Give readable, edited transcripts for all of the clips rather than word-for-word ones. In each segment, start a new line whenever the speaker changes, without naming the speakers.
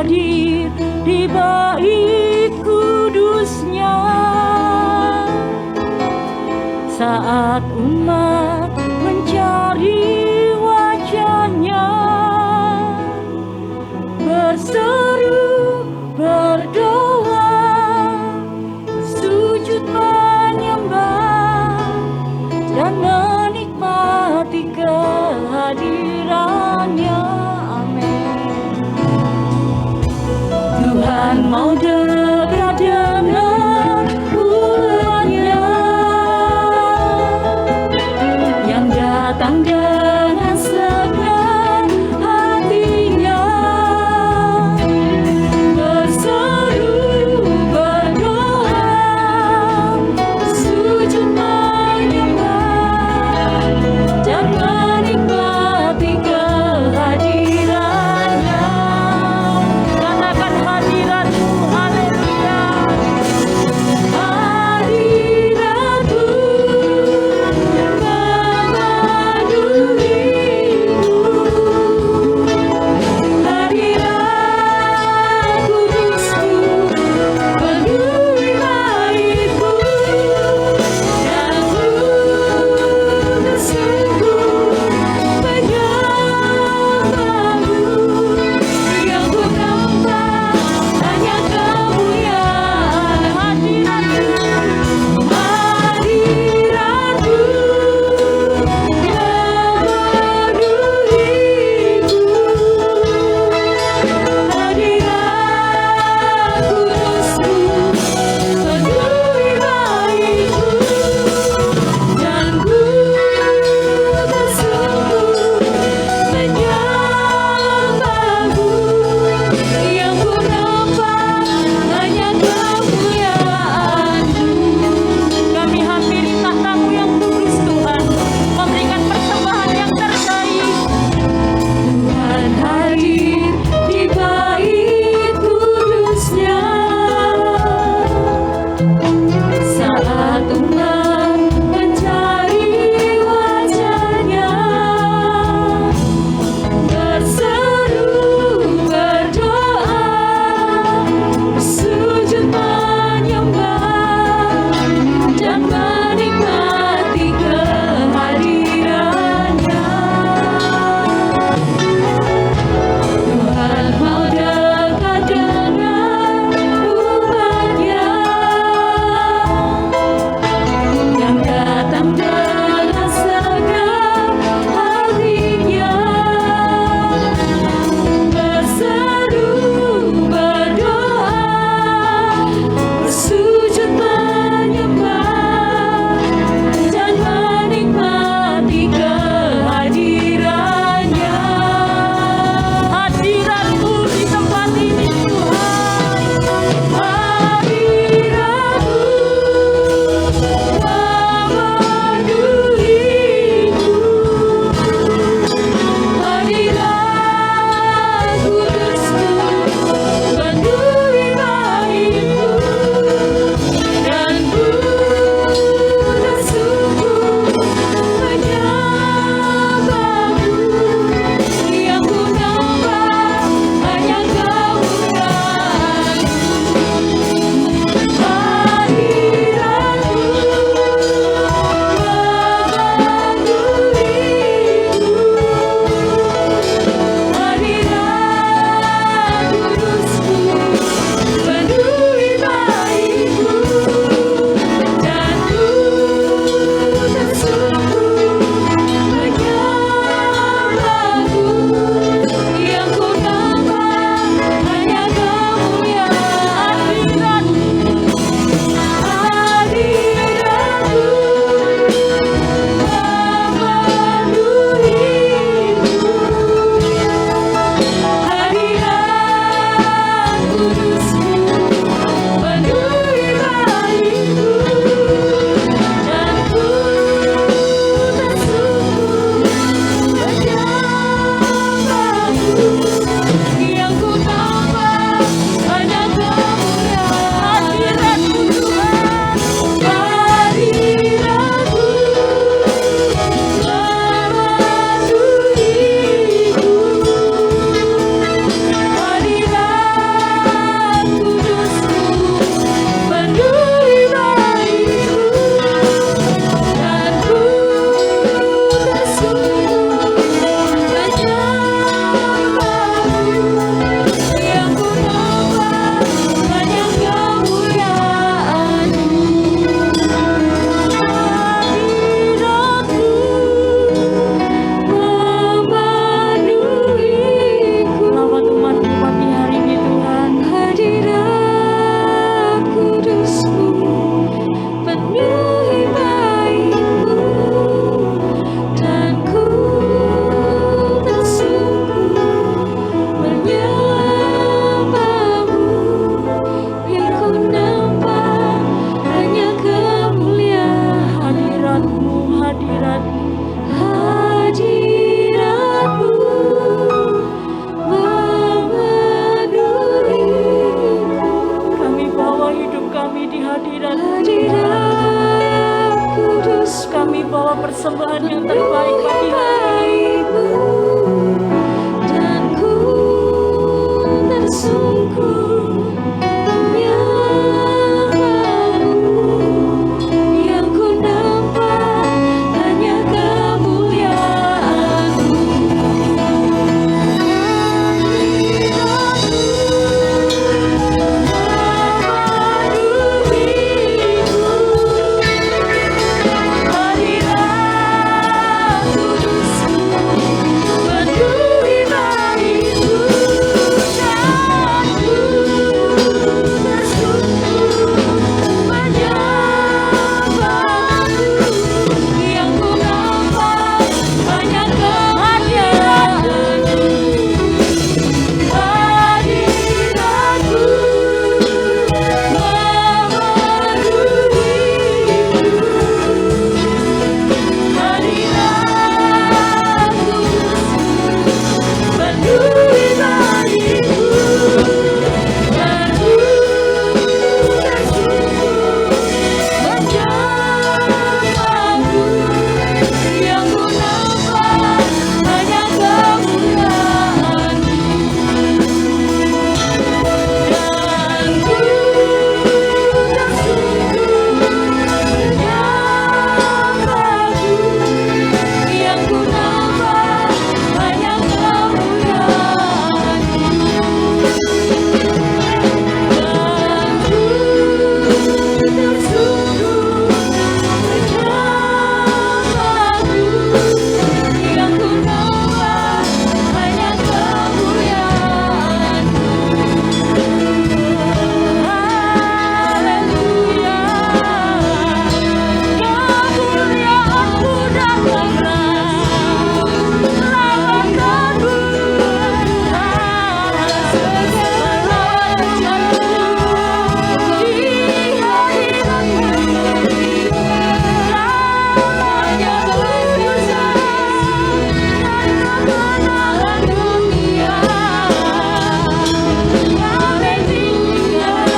hadir di bait kudusnya. Saat umat mencari wajahnya, berseru, berdoa, sujud menyembah, dan menikmati kehadirannya. Amin. Tuhan mau dekat dengan umatnya yang datang dengan senang hatinya, berseru, berdoa, sujud menyembah, dan menikmati kehadirannya. Katakan hadirat Tuhan persembahan yang terbaik pagi hari ini.
Dan ku tersungkur menyembahmu, yang ku nampak hanya kemuliaan-Mu. Yang ku nampak hanya kemuliaan-Mu. Hadiratku memenuhiku, hadiratku penuhi dariku, dan ku tersungkur menjamahmu, yang ku nampak hanya kemuliaan-Mu. Dan ku tersungkur menyembahmu, yang ku nampak hanya kemuliaan-Mu. Dan ku tersungkur menyembahmu, yang ku nampak hanya kemuliaan-Mu. Haleluya, kemuliaan-Mu datanglah, selamatkanku atas segala ujianku. Di hadirat-Mu selamanya berkuasa dan kemenangan dunia. Kami tinggal,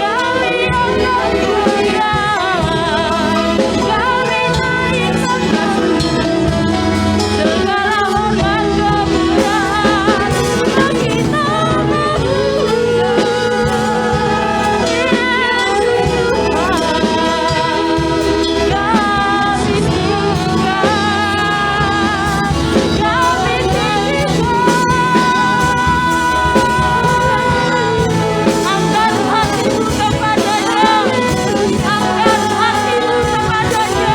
kami akan mulia, kami naikkan segala hormat kemuliaan bagi nama-Mu, Yesus Tuhan. Kami angkat hatimu kepadanya, angkat hatimu kepadanya,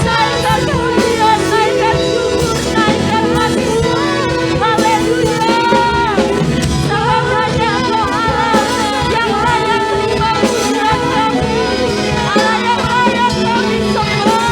naikkan pujian, naikkan syukur, naikkan hatimu. Haleluya, selamanya Engkau Allah yang layak terima pujian kami, Allah yang layak kami sembah, Allah yang layak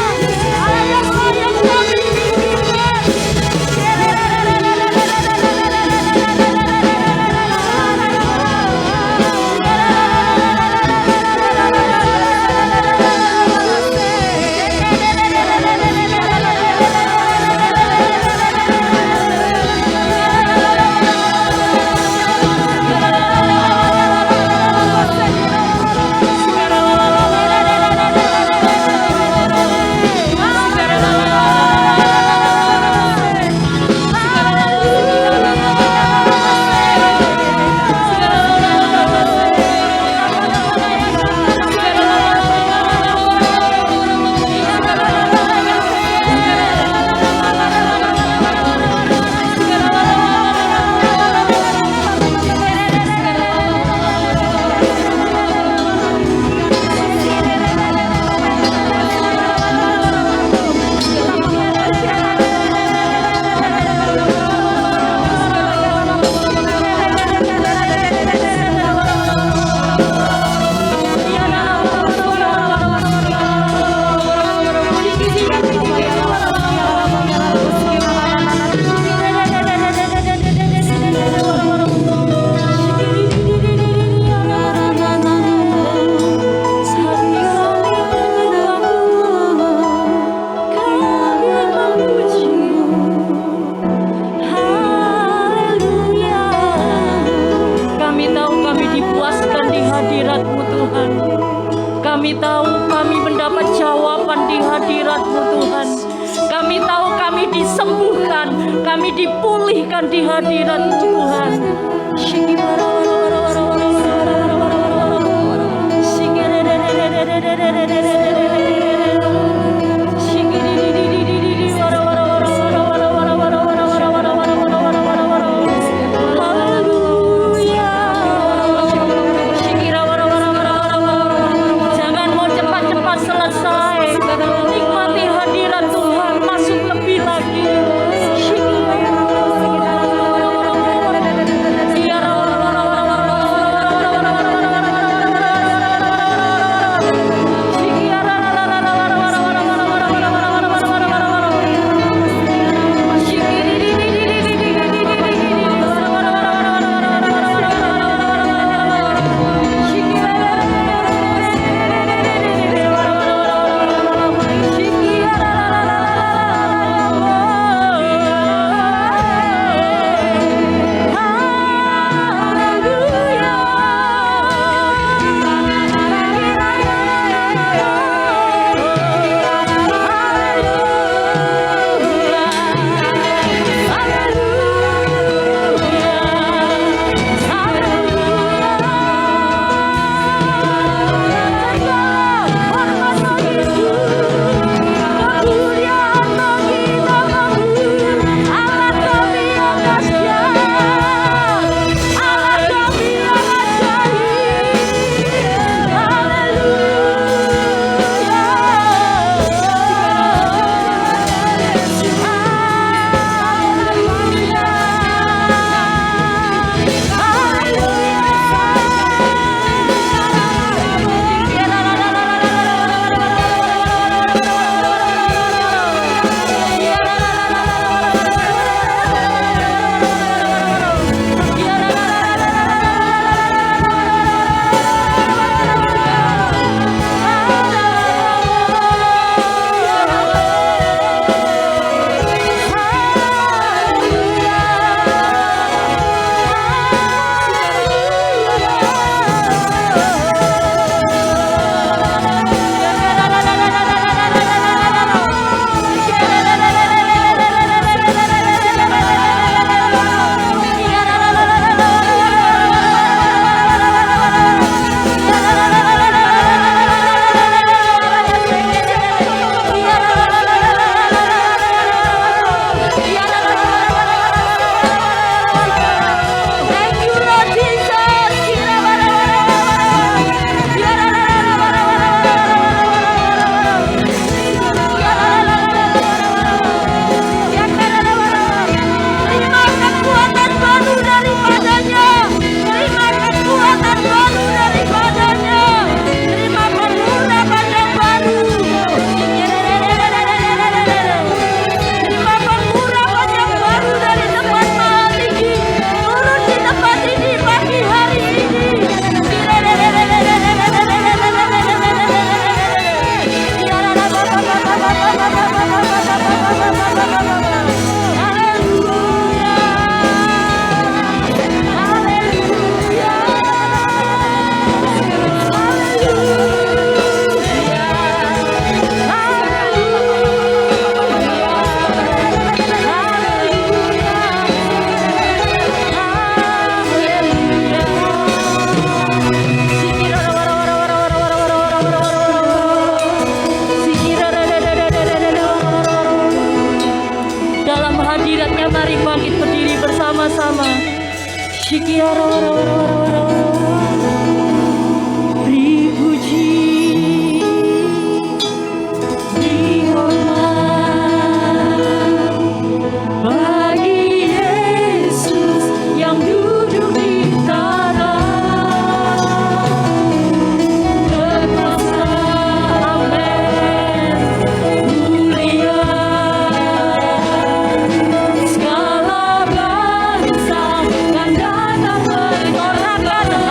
kami tinggikan. Kami tahu kami mendapat jawaban di hadirat-Mu Tuhan. Kami tahu kami disembuhkan, kami dipulihkan di hadirat-Mu Tuhan. Jangan mau cepat-cepat selesai. Nikmati hadirat Tuhan, masuk lebih lagi. Beri puji, beri hormat bagi Yesus yang duduk di tanah. Berkuasa, amin, mulia segala bangsa dan datang bersorak.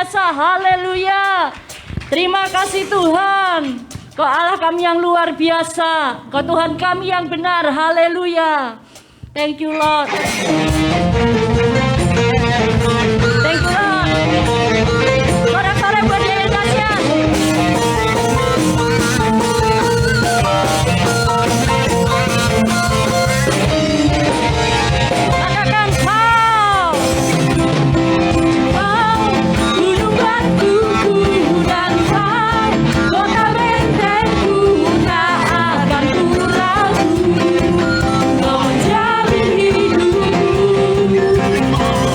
biasa. Haleluya. Terima kasih Tuhan. Kau Allah kami yang luar biasa. Kau Tuhan kami yang benar. Haleluya. Thank you Lord. Thank you Lord. Sorak-sorak buat dia Tasya. Katakan kau. Kau gunung batuku dan kau kota bentengku, tak akan ku ragu. Kau menjamin hidupku.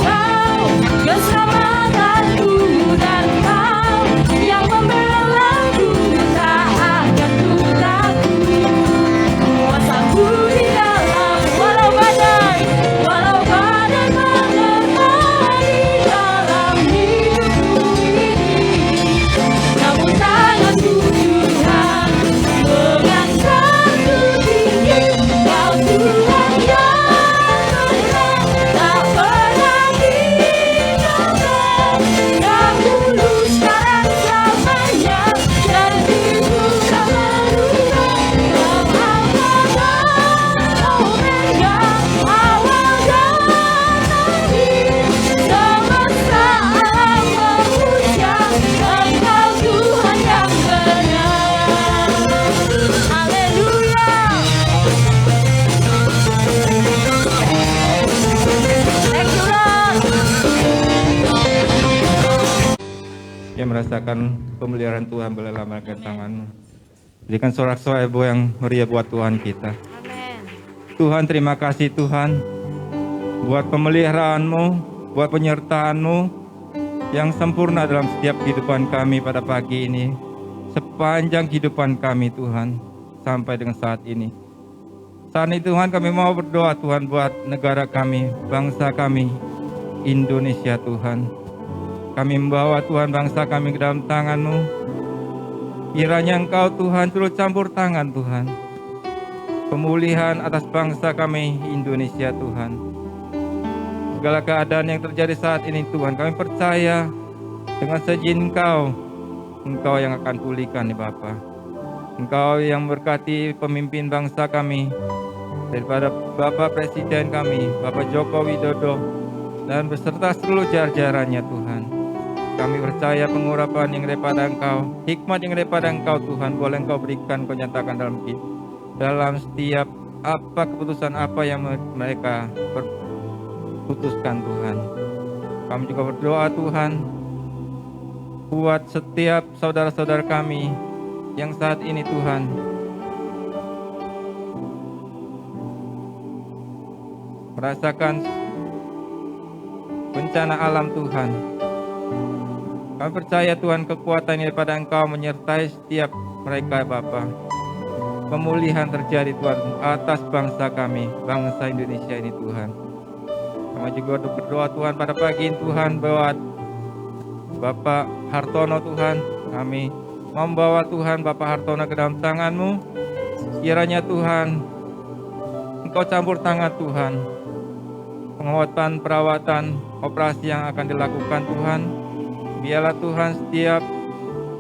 Kau keselamatanku dan kau yang membelaku, tak akan ku takut. Kuasamu di dalam walau badai menerpa di dalam hidupku ini. Namun tanganku Tuhan mengangkatku tinggi. Kau Tuhan yang benar, tak pernah tinggalkan. Dahulu sekarang selamanya, janjimu tak berubah. Kau Alfa dan Omega, awal dan akhir. Semesta alam memuja Engkau Tuhan yang benar. Haleluya. Thank you Lord.
Yang merasakan pemeliharaan Tuhan boleh lambaikan tanganmu. Berikan sorak-sorai yang meriah buat Tuhan kita.
Amin.
Tuhan, terima kasih Tuhan buat pemeliharaanmu, buat penyertaanmu yang sempurna dalam setiap kehidupan kami pada pagi ini, sepanjang kehidupan kami Tuhan, sampai dengan saat ini. Saat ini Tuhan kami mau berdoa Tuhan buat negara kami, bangsa kami, Indonesia Tuhan. Kami membawa Tuhan bangsa kami ke dalam tangan-Mu. Kiranya Engkau Tuhan turut campur tangan Tuhan. Pemulihan atas bangsa kami Indonesia Tuhan. Segala keadaan yang terjadi saat ini Tuhan, kami percaya dengan seizin Engkau yang akan pulihkan nih Bapa. Engkau yang berkati pemimpin bangsa kami, daripada Bapak Presiden kami, Bapak Joko Widodo, dan beserta seluruh jajarannya Tuhan. Kami percaya pengurapan yang daripada Engkau, hikmat yang daripada Engkau Tuhan, boleh Engkau berikan, Kau nyatakan dalam setiap keputusan apa yang mereka putuskan Tuhan. Kami juga berdoa Tuhan, buat setiap saudara-saudara kami yang saat ini Tuhan merasakan bencana alam Tuhan. Kami percaya Tuhan kekuatan daripada Engkau menyertai setiap mereka Bapa. Pemulihan terjadi Tuhan atas bangsa kami, bangsa Indonesia ini Tuhan. Kami juga berdoa Tuhan pada pagi ini Tuhan buat Bapak Hartono Tuhan. Kami membawa Tuhan Bapak Hartono ke dalam tangan-Mu. Kiranya Tuhan Engkau campur tangan Tuhan. Pengobatan, perawatan, operasi yang akan dilakukan Tuhan. Biarlah Tuhan setiap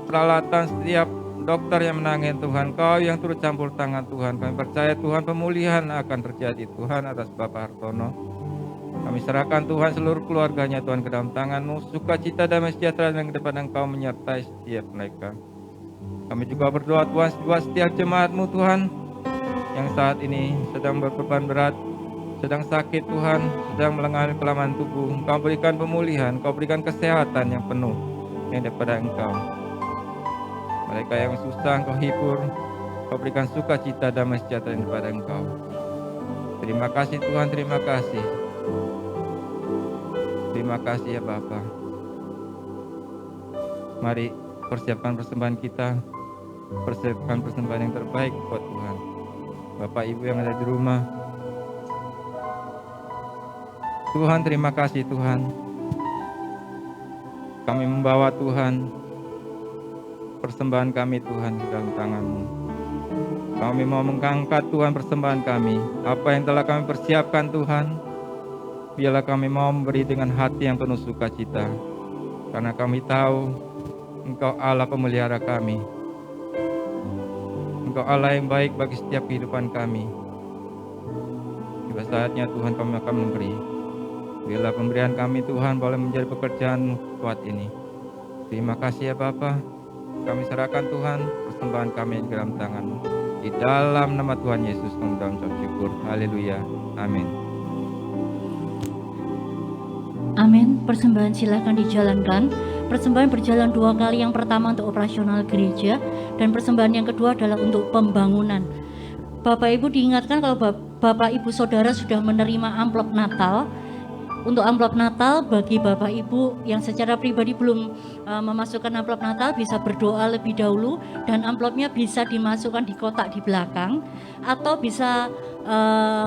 peralatan, setiap dokter yang menangani Tuhan, Kau yang turut campur tangan Tuhan. Kami percaya Tuhan pemulihan akan terjadi Tuhan atas Bapak Hartono. Kami serahkan Tuhan seluruh keluarganya Tuhan ke dalam tangan-Mu. Sukacita damai sejahtera yang kedepan Engkau menyertai setiap mereka. Kami juga berdoa Tuhan buat setiap jemaat-Mu Tuhan yang saat ini sedang berbeban berat, sedang sakit Tuhan, sedang mengalami kelemahan tubuh. Engkau berikan pemulihan, Engkau berikan kesehatan yang penuh yang daripada Engkau. Mereka yang susah Engkau hibur, Engkau berikan sukacita damai sejahtera yang daripada Engkau. Terima kasih Tuhan, terima kasih. Terima kasih ya Bapa. Mari persiapkan persembahan kita, persiapkan persembahan yang terbaik buat Tuhan. Bapak Ibu yang ada di rumah, Tuhan terima kasih Tuhan. Kami membawa Tuhan persembahan kami Tuhan di dalam tangan-Mu. Kami mau mengangkat Tuhan persembahan kami, apa yang telah kami persiapkan Tuhan. Biarlah kami mau memberi dengan hati yang penuh sukacita. karena kami tahu Engkau Allah pemelihara kami. Engkau Allah yang baik bagi setiap kehidupan kami. Tiba saatnya Tuhan kami akan memberi. Bila pemberian kami Tuhan boleh menjadi pekerjaan kuat ini. Terima kasih ya Bapa. Kami serahkan Tuhan persembahan kami di dalam tangan-Mu. Di dalam nama Tuhan Yesus kami mengucap syukur. Haleluya. Amin.
Amin. Persembahan silakan dijalankan. Persembahan berjalan 2 kali. Yang pertama untuk operasional gereja, dan persembahan yang kedua adalah untuk pembangunan. Bapak Ibu diingatkan kalau Bapak Ibu Saudara sudah menerima amplop Natal. Untuk amplop Natal, bagi Bapak Ibu yang secara pribadi belum memasukkan amplop Natal, bisa berdoa lebih dahulu dan amplopnya bisa dimasukkan di kotak di belakang, atau bisa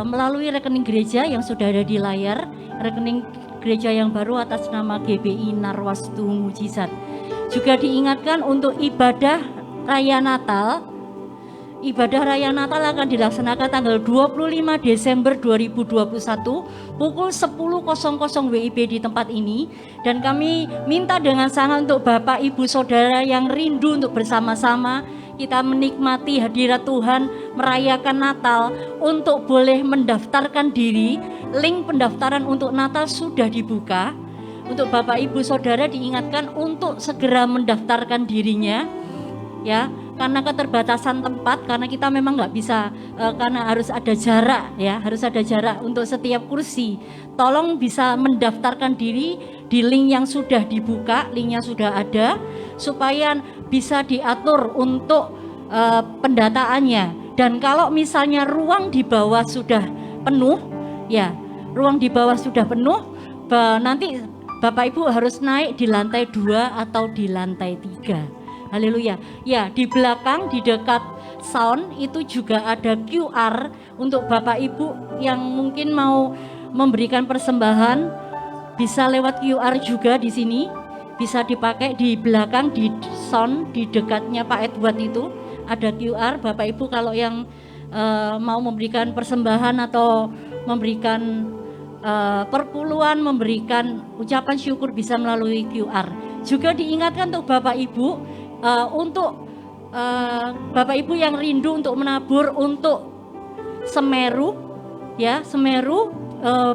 melalui rekening gereja yang sudah ada di layar, rekening gereja yang baru atas nama GBI Narwastu Mujizat. Juga diingatkan untuk ibadah Raya Natal. Ibadah Raya Natal akan dilaksanakan tanggal 25 Desember 2021 pukul 10.00 WIB di tempat ini. Dan kami minta dengan sangat untuk Bapak Ibu Saudara yang rindu untuk bersama-sama kita menikmati hadirat Tuhan, merayakan Natal, untuk boleh mendaftarkan diri. Link pendaftaran untuk Natal sudah dibuka. Untuk Bapak Ibu Saudara diingatkan untuk segera mendaftarkan dirinya, ya, karena keterbatasan tempat, karena kita memang nggak bisa, karena harus ada jarak, ya, harus ada jarak untuk setiap kursi. Tolong bisa mendaftarkan diri di link yang sudah dibuka, linknya sudah ada, supaya bisa diatur untuk pendataannya. Dan kalau misalnya ruang di bawah sudah penuh, ya, ruang di bawah sudah penuh, nanti Bapak Ibu harus naik di lantai 2 atau di lantai 3. Haleluya. Ya, di belakang di dekat sound itu juga ada QR untuk Bapak Ibu yang mungkin mau memberikan persembahan, bisa lewat QR juga di sini. Bisa dipakai di belakang di sound di dekatnya Pak Edward itu ada QR. Bapak Ibu kalau yang mau memberikan persembahan atau memberikan perpuluhan, memberikan ucapan syukur bisa melalui QR. Juga diingatkan untuk Bapak Ibu, untuk Bapak Ibu yang rindu untuk menabur untuk Semeru, ya, Semeru,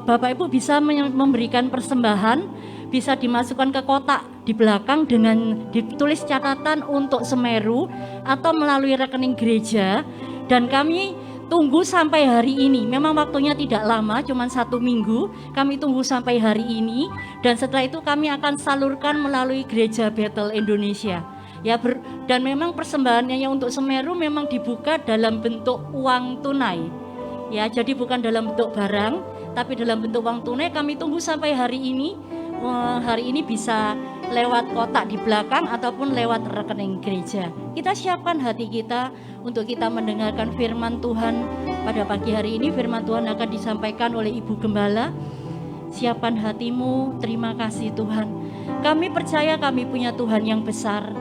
Bapak Ibu bisa memberikan persembahan, bisa dimasukkan ke kotak di belakang dengan ditulis catatan untuk Semeru atau melalui rekening gereja. Dan kami tunggu sampai hari ini, memang waktunya tidak lama, cuma 1 minggu, kami tunggu sampai hari ini, dan setelah itu kami akan salurkan melalui Gereja Bethel Indonesia. Ya, dan memang persembahannya yang untuk Semeru memang dibuka dalam bentuk uang tunai. Ya, jadi bukan dalam bentuk barang, tapi dalam bentuk uang tunai. Kami tunggu sampai hari ini. Hari ini bisa lewat kotak di belakang ataupun lewat rekening gereja. Kita siapkan hati kita untuk kita mendengarkan firman Tuhan pada pagi hari ini. Firman Tuhan akan disampaikan oleh Ibu Gembala. Siapkan hatimu, terima kasih Tuhan. Kami percaya kami punya Tuhan yang besar.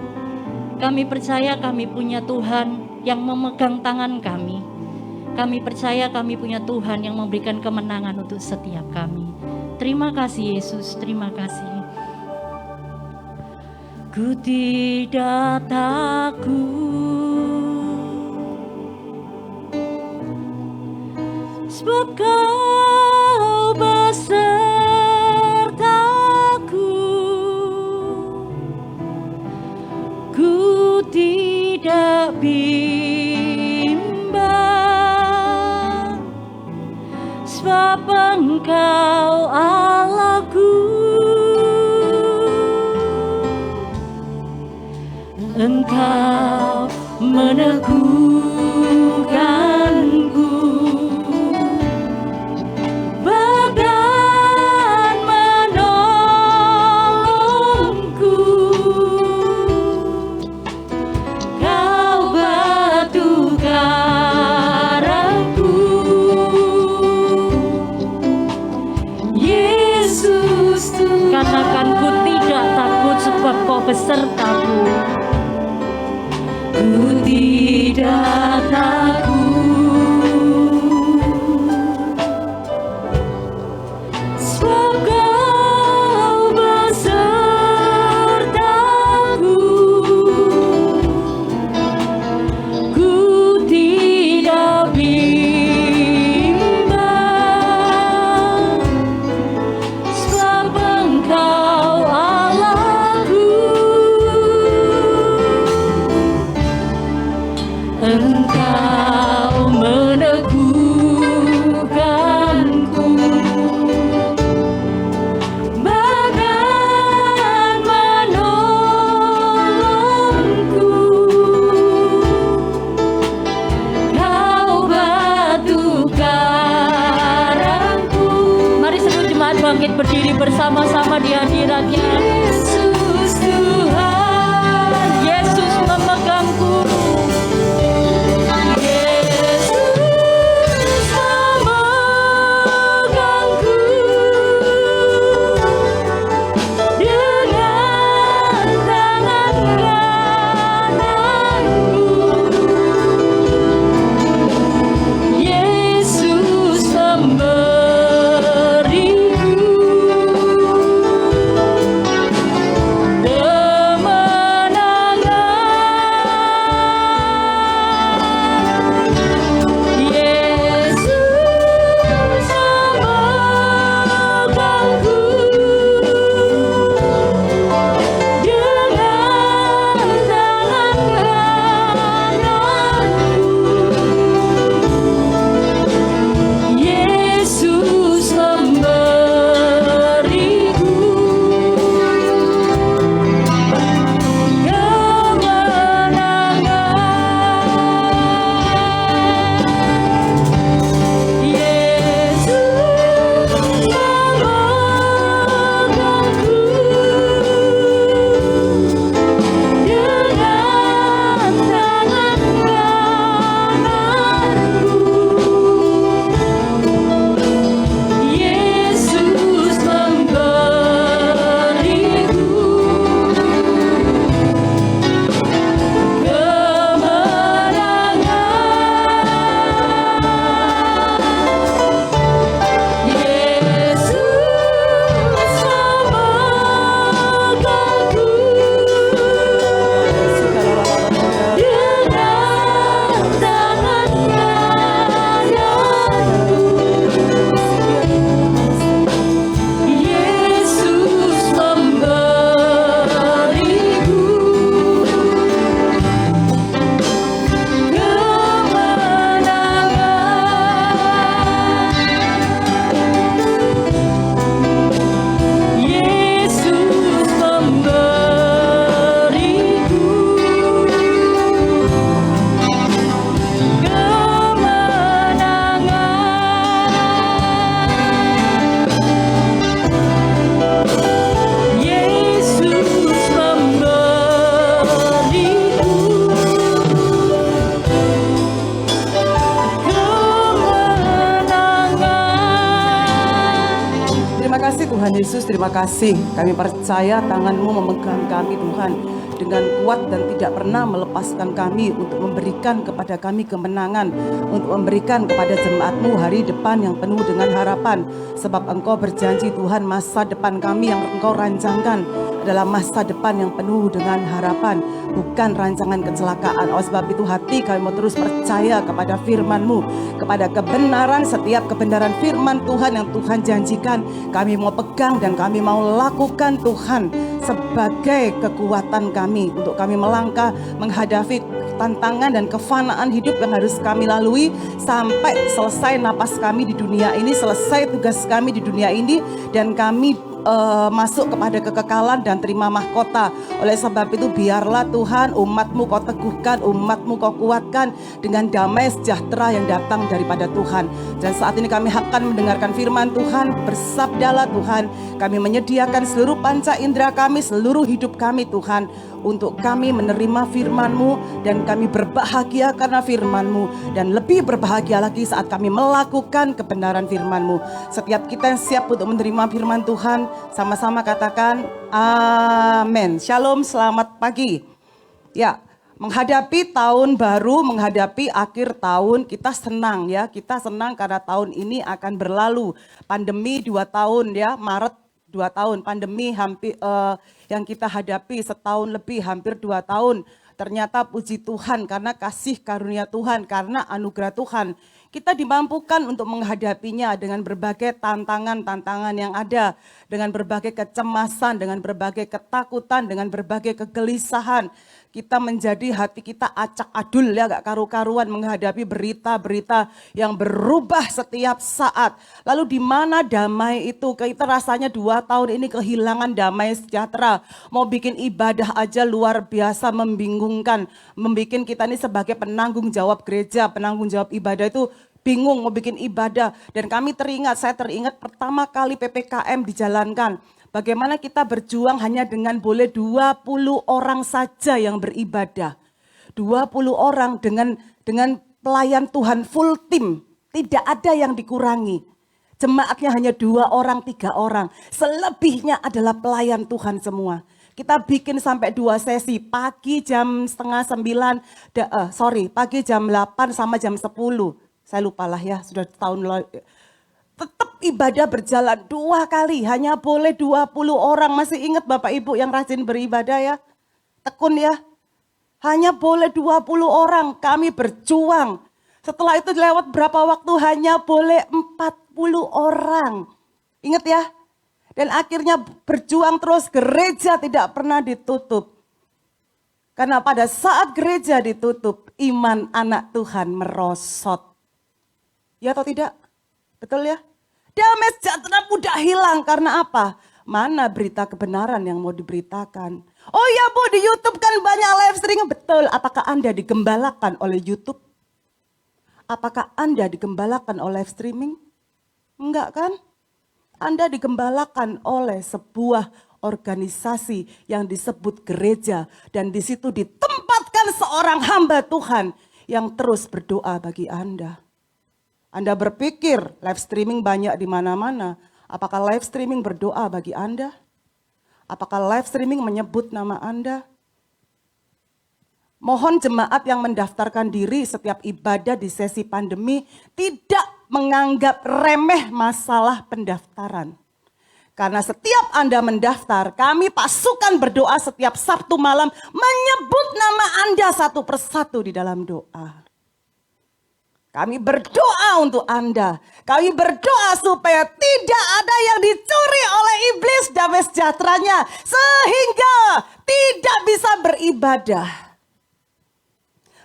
Kami percaya kami punya Tuhan yang memegang tangan kami. Kami percaya kami punya Tuhan yang memberikan kemenangan untuk setiap kami. Terima kasih Yesus, terima kasih. Ku tidak takut, sebab Kau besertaku. Ku tidak bimbang, sebab Engkau Allahku. Engkau meneguhkanku, bahkan menolongku. Kau batu karangku, Yesus Tuhan. Katakan ku tidak takut sebab Kau besertaku. Ku tidak takut, sebab Kau besertaku.
Yesus, terima kasih. Kami percaya tangan-Mu memegang kami Tuhan dengan kuat dan tidak pernah melepaskan kami untuk memberikan kepada kami kemenangan, untuk memberikan kepada jemaat-Mu hari depan yang penuh dengan harapan. Sebab Engkau berjanji Tuhan, masa depan kami yang Engkau rancangkan adalah masa depan yang penuh dengan harapan, bukan rancangan kecelakaan. Oleh sebab itu hati kami mau terus percaya kepada firman-Mu, kepada kebenaran, setiap kebenaran firman Tuhan yang Tuhan janjikan. Kami mau pegang dan kami mau lakukan Tuhan sebagai kekuatan kami untuk kami melangkah menghadapi tantangan dan kefanaan hidup yang harus kami lalui sampai selesai napas kami di dunia ini, selesai tugas kami di dunia ini, dan kami masuk kepada kekekalan dan terima mahkota. Oleh sebab itu biarlah Tuhan umat-Mu Kau teguhkan, umat-Mu Kau kuatkan dengan damai sejahtera yang datang daripada Tuhan. Dan saat ini kami akan mendengarkan firman Tuhan. Bersabdalah Tuhan, kami menyediakan seluruh panca indera kami, seluruh hidup kami Tuhan, untuk kami menerima firman-Mu, dan kami berbahagia karena firman-Mu, dan lebih berbahagia lagi saat kami melakukan kebenaran firman-Mu. Setiap kita yang siap untuk menerima firman Tuhan, sama-sama katakan amin. Shalom, selamat pagi. Ya, menghadapi tahun baru, menghadapi akhir tahun, kita senang ya. Kita senang karena tahun ini akan berlalu. Pandemi 2 tahun ya, Maret 2 tahun. Pandemi hampir yang kita hadapi setahun lebih, hampir 2 tahun. Ternyata puji Tuhan karena kasih karunia Tuhan, karena anugerah Tuhan, kita dimampukan untuk menghadapinya dengan berbagai tantangan-tantangan yang ada, dengan berbagai kecemasan, dengan berbagai ketakutan, dengan berbagai kegelisahan. Kita menjadi hati kita acak adul ya, gak karu-karuan menghadapi berita-berita yang berubah setiap saat. Lalu di mana damai itu? Kita rasanya 2 tahun ini kehilangan damai sejahtera. Mau bikin ibadah aja luar biasa membingungkan. Membikin kita ini sebagai penanggung jawab gereja, penanggung jawab ibadah itu bingung mau bikin ibadah. Dan saya teringat pertama kali PPKM dijalankan. Bagaimana kita berjuang hanya dengan boleh 20 orang saja yang beribadah. 20 orang dengan pelayan Tuhan full tim. Tidak ada yang dikurangi. Jemaatnya hanya 2 orang, 3 orang. Selebihnya adalah pelayan Tuhan semua. Kita bikin sampai 2 sesi. Pagi jam setengah 9, pagi jam 8 sama jam 10. Saya lupa lah ya, sudah tahun lalu. Tetap ibadah berjalan 2 kali, hanya boleh 20 orang. Masih ingat Bapak Ibu yang rajin beribadah ya? Tekun ya? Hanya boleh 20 orang, kami berjuang. Setelah itu lewat berapa waktu, hanya boleh 40 orang. Ingat ya? Dan akhirnya berjuang terus, gereja tidak pernah ditutup. Karena pada saat gereja ditutup, iman anak Tuhan merosot. Ya atau tidak? Betul ya? Damai sejahtera mudah hilang karena apa? Mana berita kebenaran yang mau diberitakan? Oh ya Bu, di YouTube kan banyak live streaming. Betul, apakah Anda digembalakan oleh YouTube? Apakah Anda digembalakan oleh live streaming? Enggak kan? Anda digembalakan oleh sebuah organisasi yang disebut gereja. Dan di situ ditempatkan seorang hamba Tuhan yang terus berdoa bagi Anda. Anda berpikir live streaming banyak di mana-mana. Apakah live streaming berdoa bagi Anda? Apakah live streaming menyebut nama Anda? Mohon jemaat yang mendaftarkan diri setiap ibadah di sesi pandemi tidak menganggap remeh masalah pendaftaran. Karena setiap Anda mendaftar, kami pasukan berdoa setiap Sabtu malam menyebut nama Anda satu persatu di dalam doa. Kami berdoa untuk Anda. Kami berdoa supaya tidak ada yang dicuri oleh iblis damai sejahteranya. Sehingga tidak bisa beribadah.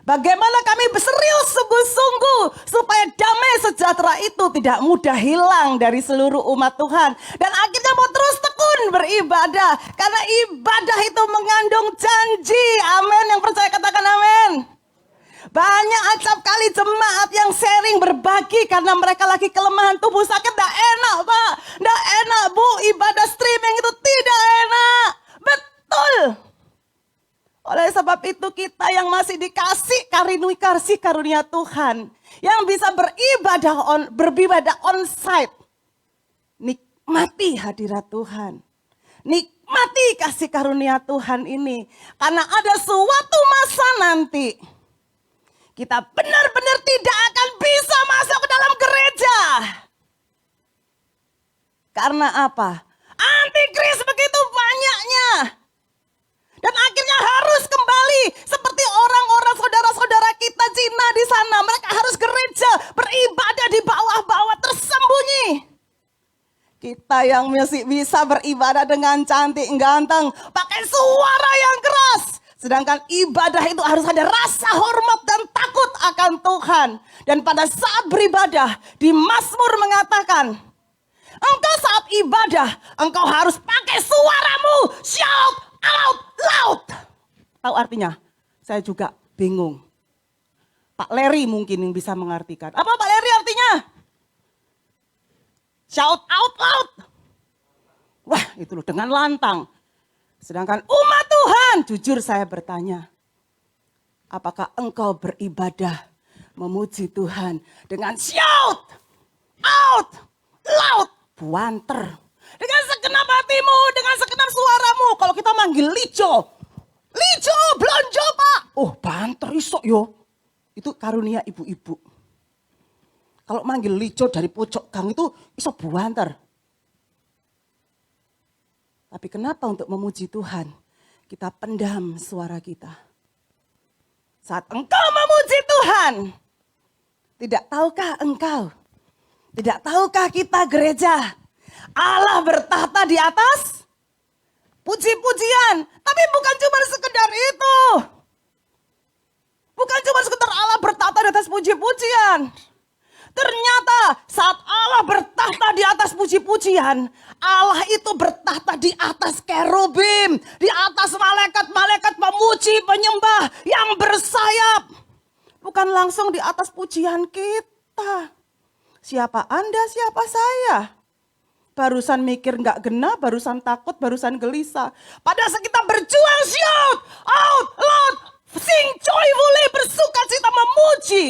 Bagaimana kami serius sungguh-sungguh supaya damai sejahtera itu tidak mudah hilang dari seluruh umat Tuhan. Dan akhirnya mau terus tekun beribadah. Karena ibadah itu mengandung janji. Amin. Yang percaya katakan amin. Banyak acap kali jemaat yang sharing berbagi karena mereka lagi kelemahan tubuh sakit. Nggak enak Pak, nggak enak Bu, ibadah streaming itu tidak enak. Betul. Oleh sebab itu kita yang masih dikasih karunia Tuhan, yang bisa beribadah on site, nikmati hadirat Tuhan. Nikmati kasih karunia Tuhan ini. Karena ada suatu masa nanti kita benar-benar tidak akan bisa masuk ke dalam gereja. Karena apa? Antikris begitu banyaknya. Dan akhirnya harus kembali seperti orang-orang saudara-saudara kita Cina di sana. Mereka harus gereja, beribadah di bawah-bawah tersembunyi. Kita yang masih bisa beribadah dengan cantik, ganteng, pakai suara yang keras. Sedangkan ibadah itu harus ada rasa hormat dan takut akan Tuhan. Dan pada saat beribadah, di Mazmur mengatakan, engkau saat ibadah, engkau harus pakai suaramu, shout out loud. Tahu artinya? Saya juga bingung. Pak Leri mungkin yang bisa mengartikan. Apa Pak Leri artinya? Shout out loud. Wah, itu loh dengan lantang. Sedangkan umat Tuhan, jujur saya bertanya, apakah engkau beribadah memuji Tuhan dengan shout out loud, buanter, dengan segenap hatimu, dengan segenap suaramu? Kalau kita manggil Lijo, Lijo belanja Pak. Oh, banter isok yo. Itu karunia ibu-ibu. Kalau manggil Lijo dari pojok gang itu iso buanter. Tapi kenapa untuk memuji Tuhan kita pendam suara kita? Saat engkau memuji Tuhan, tidak tahukah engkau? Tidak tahukah kita gereja? Allah bertahta di atas puji-pujian. Tapi bukan cuma sekedar itu. Bukan cuma sekedar Allah bertahta di atas puji-pujian. Ternyata saat Allah bertahta di atas puji-pujian, Allah itu bertahta di atas kerubim, di atas malaikat-malaikat pemuji penyembah yang bersayap. Bukan langsung di atas pujian kita. Siapa Anda, siapa saya? Barusan mikir nggak genah, barusan takut, barusan gelisah. Pada saat kita berjuang, shout out loud, sing joyfully, bersukacita memuji.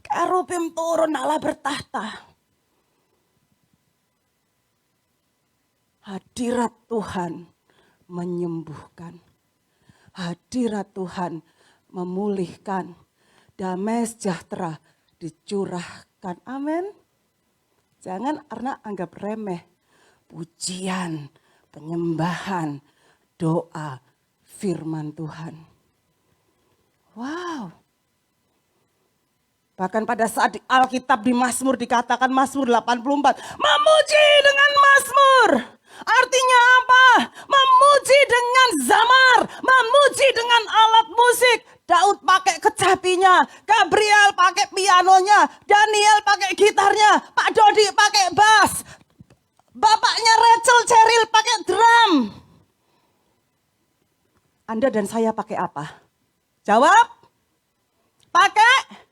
Kerubim turun, Allah bertahta. Hadirat Tuhan menyembuhkan. Hadirat Tuhan memulihkan. Damai sejahtera dicurahkan. Amin. Jangan karena anggap remeh. Pujian, penyembahan, doa, firman Tuhan. Wow. Bahkan pada saat di Alkitab di Mazmur dikatakan Mazmur 84. Memuji dengan Mazmur. Artinya apa? Memuji dengan zamar. Memuji dengan alat musik. Daud pakai kecapinya. Gabriel pakai pianonya. Daniel pakai gitarnya. Pak Dodi pakai bass. Bapaknya Rachel Cheryl pakai drum. Anda dan saya pakai apa? Jawab. Pakai?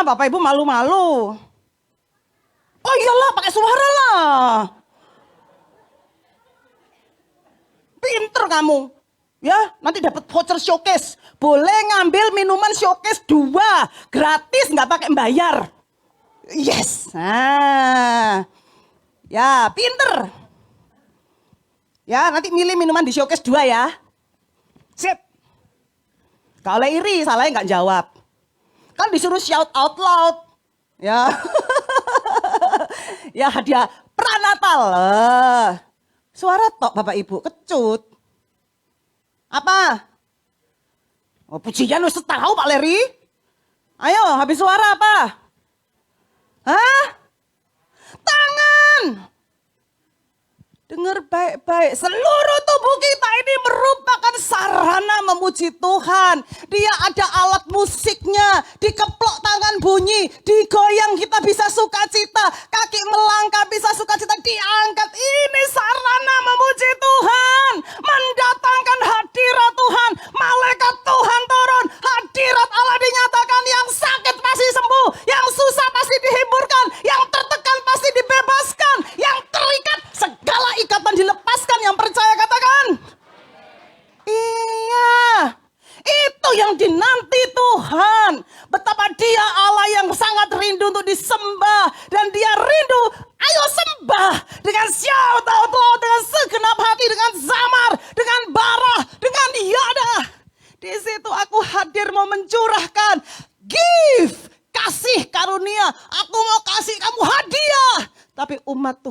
Bapak ibu malu-malu. Oh iyalah pakai suara lah. Pinter kamu. Ya nanti dapat voucher showcase. Boleh ngambil minuman showcase 2. Gratis nggak pakai bayar. Yes. Nah. Ya pinter. Ya nanti milih minuman di showcase 2 ya. Sip. Kalau iri, salahnya nggak jawab. Kan disuruh shout out loud. Ya. Ya hadiah pranatal. Suara tok Bapak Ibu, kecut. Apa? Oh pujian lu tahu Pak Leri. Ayo, habis suara apa? Hah? Tangan. Dengar baik-baik, seluruh tubuh kita ini merupakan sarana memuji Tuhan. Dia ada alat musiknya, dikeplok tangan bunyi, digoyang kita bisa sukacita, kaki melangkah bisa sukacita, diangkat. Ini sarana memuji Tuhan, mendatangkan hadirat Tuhan, malaikat Tuhan turun, hadirat Allah dinyatakan, yang sakit pasti sembuh, yang susah pasti dihiburkan, yang tertekan pasti dibebaskan, yang terikat segala ikatan dilepaskan. Yang percaya katakan iya. yang dinanti Tuhan. Betapa Dia Allah yang sangat rindu untuk disembah.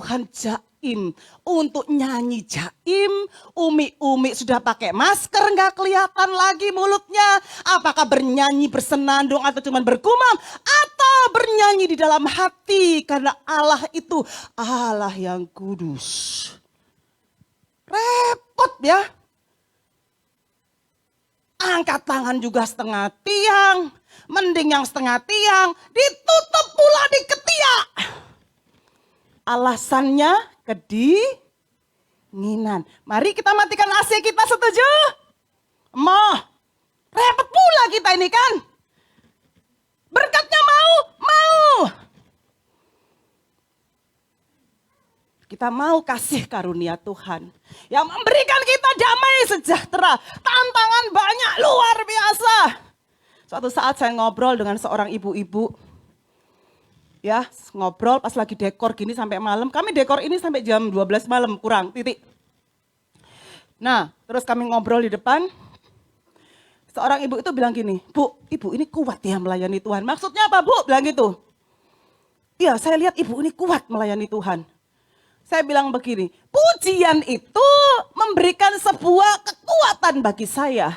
Tuhan jaim, untuk nyanyi jaim. Umi-umi sudah pakai masker, nggak kelihatan lagi mulutnya. Apakah bernyanyi bersenandung atau cuma bergumam, atau bernyanyi di dalam hati, karena Allah itu Allah yang kudus. Repot ya. Angkat tangan juga setengah tiang, mending yang setengah tiang ditutup pula di ketiak. Alasannya kedinginan. Mari kita matikan AC kita, setuju? Mau. Repot pula kita ini kan. Berkatnya mau. Kita mau kasih karunia Tuhan yang memberikan kita damai sejahtera. Tantangan banyak luar biasa. Suatu saat saya ngobrol dengan seorang ibu-ibu. Ya, ngobrol pas lagi dekor gini sampai malam. Kami dekor ini sampai jam 12 malam kurang, titik. Nah, terus kami ngobrol di depan. Seorang ibu itu bilang gini, Bu, ibu ini kuat ya melayani Tuhan. Maksudnya apa, Bu? Bilang gitu. Iya, saya lihat ibu ini kuat melayani Tuhan. Saya bilang begini, pujian itu memberikan sebuah kekuatan bagi saya.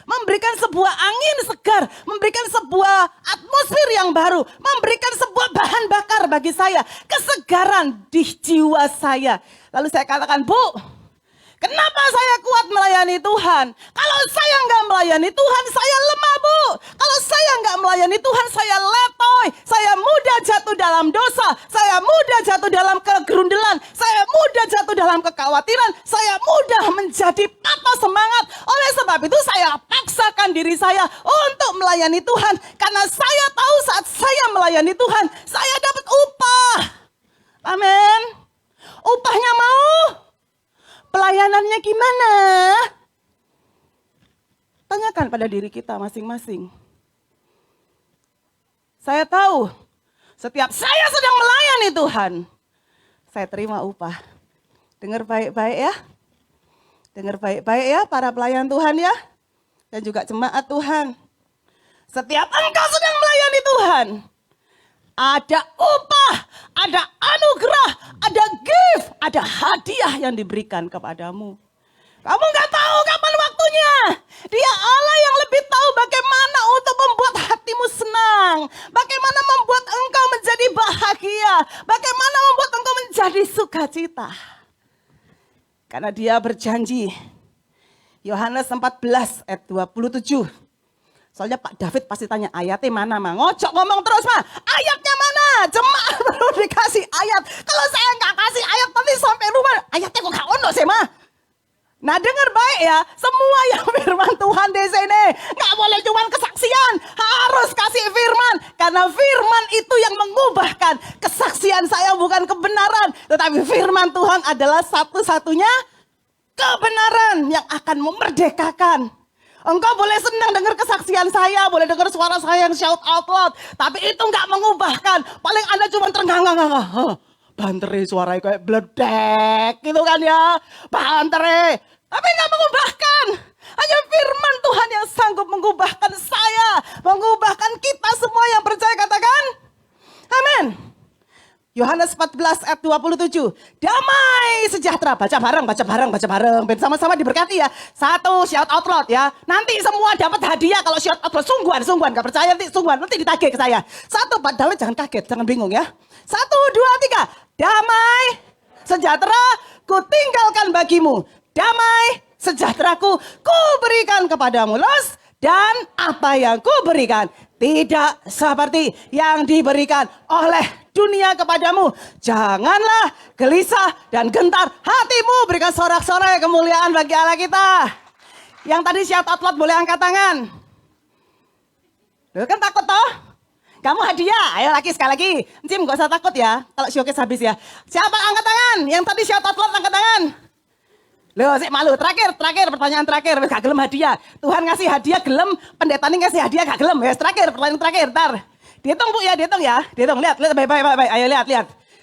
Memberikan sebuah angin segar, memberikan sebuah atmosfer yang baru, memberikan sebuah bahan bakar bagi saya. Kesegaran di jiwa saya. Lalu saya katakan, Bu, kenapa saya kuat melayani Tuhan? Kalau saya nggak melayani Tuhan, saya lemah, Bu. Kalau saya nggak melayani Tuhan, saya letoy. Saya mudah jatuh dalam dosa. Saya mudah jatuh dalam kegerundelan. Saya mudah jatuh dalam kekhawatiran. Saya mudah menjadi patah semangat. Oleh sebab itu saya paksakan diri saya untuk melayani Tuhan. Karena saya tahu saat saya melayani Tuhan, saya dapat upah. Amin. Upahnya mau? Pelayanannya gimana? Tanyakan pada diri kita masing-masing. Saya tahu setiap saya sedang melayani Tuhan, saya terima upah. Dengar baik-baik ya. Dengar baik-baik ya para pelayan Tuhan ya. Dan juga jemaat Tuhan. Setiap engkau sedang melayani Tuhan, ada upah, ada anugerah, ada gift, ada hadiah yang diberikan kepadamu. Kamu nggak tahu kapan waktunya. Dia Allah yang lebih tahu bagaimana untuk membuat hatimu senang. Bagaimana membuat engkau menjadi bahagia. Bagaimana membuat engkau menjadi sukacita. Karena dia berjanji. Yohanes 14 ayat 27. Soalnya Pak David pasti tanya, ayatnya mana, Ma? Ngocok ngomong terus, Ma. Ayatnya mana? Jemaat baru dikasih ayat. Kalau saya nggak kasih ayat, nanti sampai rumah, ayatnya kok nggak ono sih, Ma? Nah, dengar baik ya, semua yang firman Tuhan di sini nggak boleh cuma kesaksian, harus kasih firman. Karena firman itu yang mengubahkan. Kesaksian saya bukan kebenaran, tetapi firman Tuhan adalah satu-satunya kebenaran yang akan memerdekakan. Engkau boleh senang dengar kesaksian saya, boleh dengar suara saya yang shout out loud, tapi itu nggak mengubahkan. Paling Anda cuma terengah-engah. Bantere suaranya kayak bledek gitu kan ya, bantere. Tapi nggak mengubahkan. Hanya firman Tuhan yang sanggup mengubahkan saya, mengubahkan kita semua yang percaya, katakan amin. Yohanes 14 ayat 27. Damai sejahtera. Baca bareng. Sama-sama diberkati ya. Satu, shout out loud ya. Nanti semua dapat hadiah kalau shout out loud. Sungguhan. Gak percaya nanti sungguhan. Nanti ditagih ke saya. Satu, Pak Daud jangan kaget. Jangan bingung ya. 1, 2, 3. Damai sejahtera ku tinggalkan bagimu. Damai sejahteraku ku berikan kepadamu. Los. Dan apa yang ku berikan tidak seperti yang diberikan oleh dunia kepadamu. Janganlah gelisah dan gentar hatimu. Berikan sorak-sorai kemuliaan bagi Allah kita. Yang tadi shout out loud boleh angkat tangan. Loh, kan takut toh? Kamu hadiah. Ayo lagi sekali lagi. Cim gak usah takut ya. Kalau showcase habis ya. Siapa angkat tangan? Yang tadi shout out loud angkat tangan. Loh, sik malu. Terakhir, pertanyaan terakhir. Gak gelem hadiah. Tuhan ngasih hadiah gelem, pendeta ini ngasih hadiah gak gelem. Ya, terakhir, pertanyaan terakhir. Ntar. Dihitung Bu ya, dihitung ya. Dihitung, lihat baik. Ayo lihat.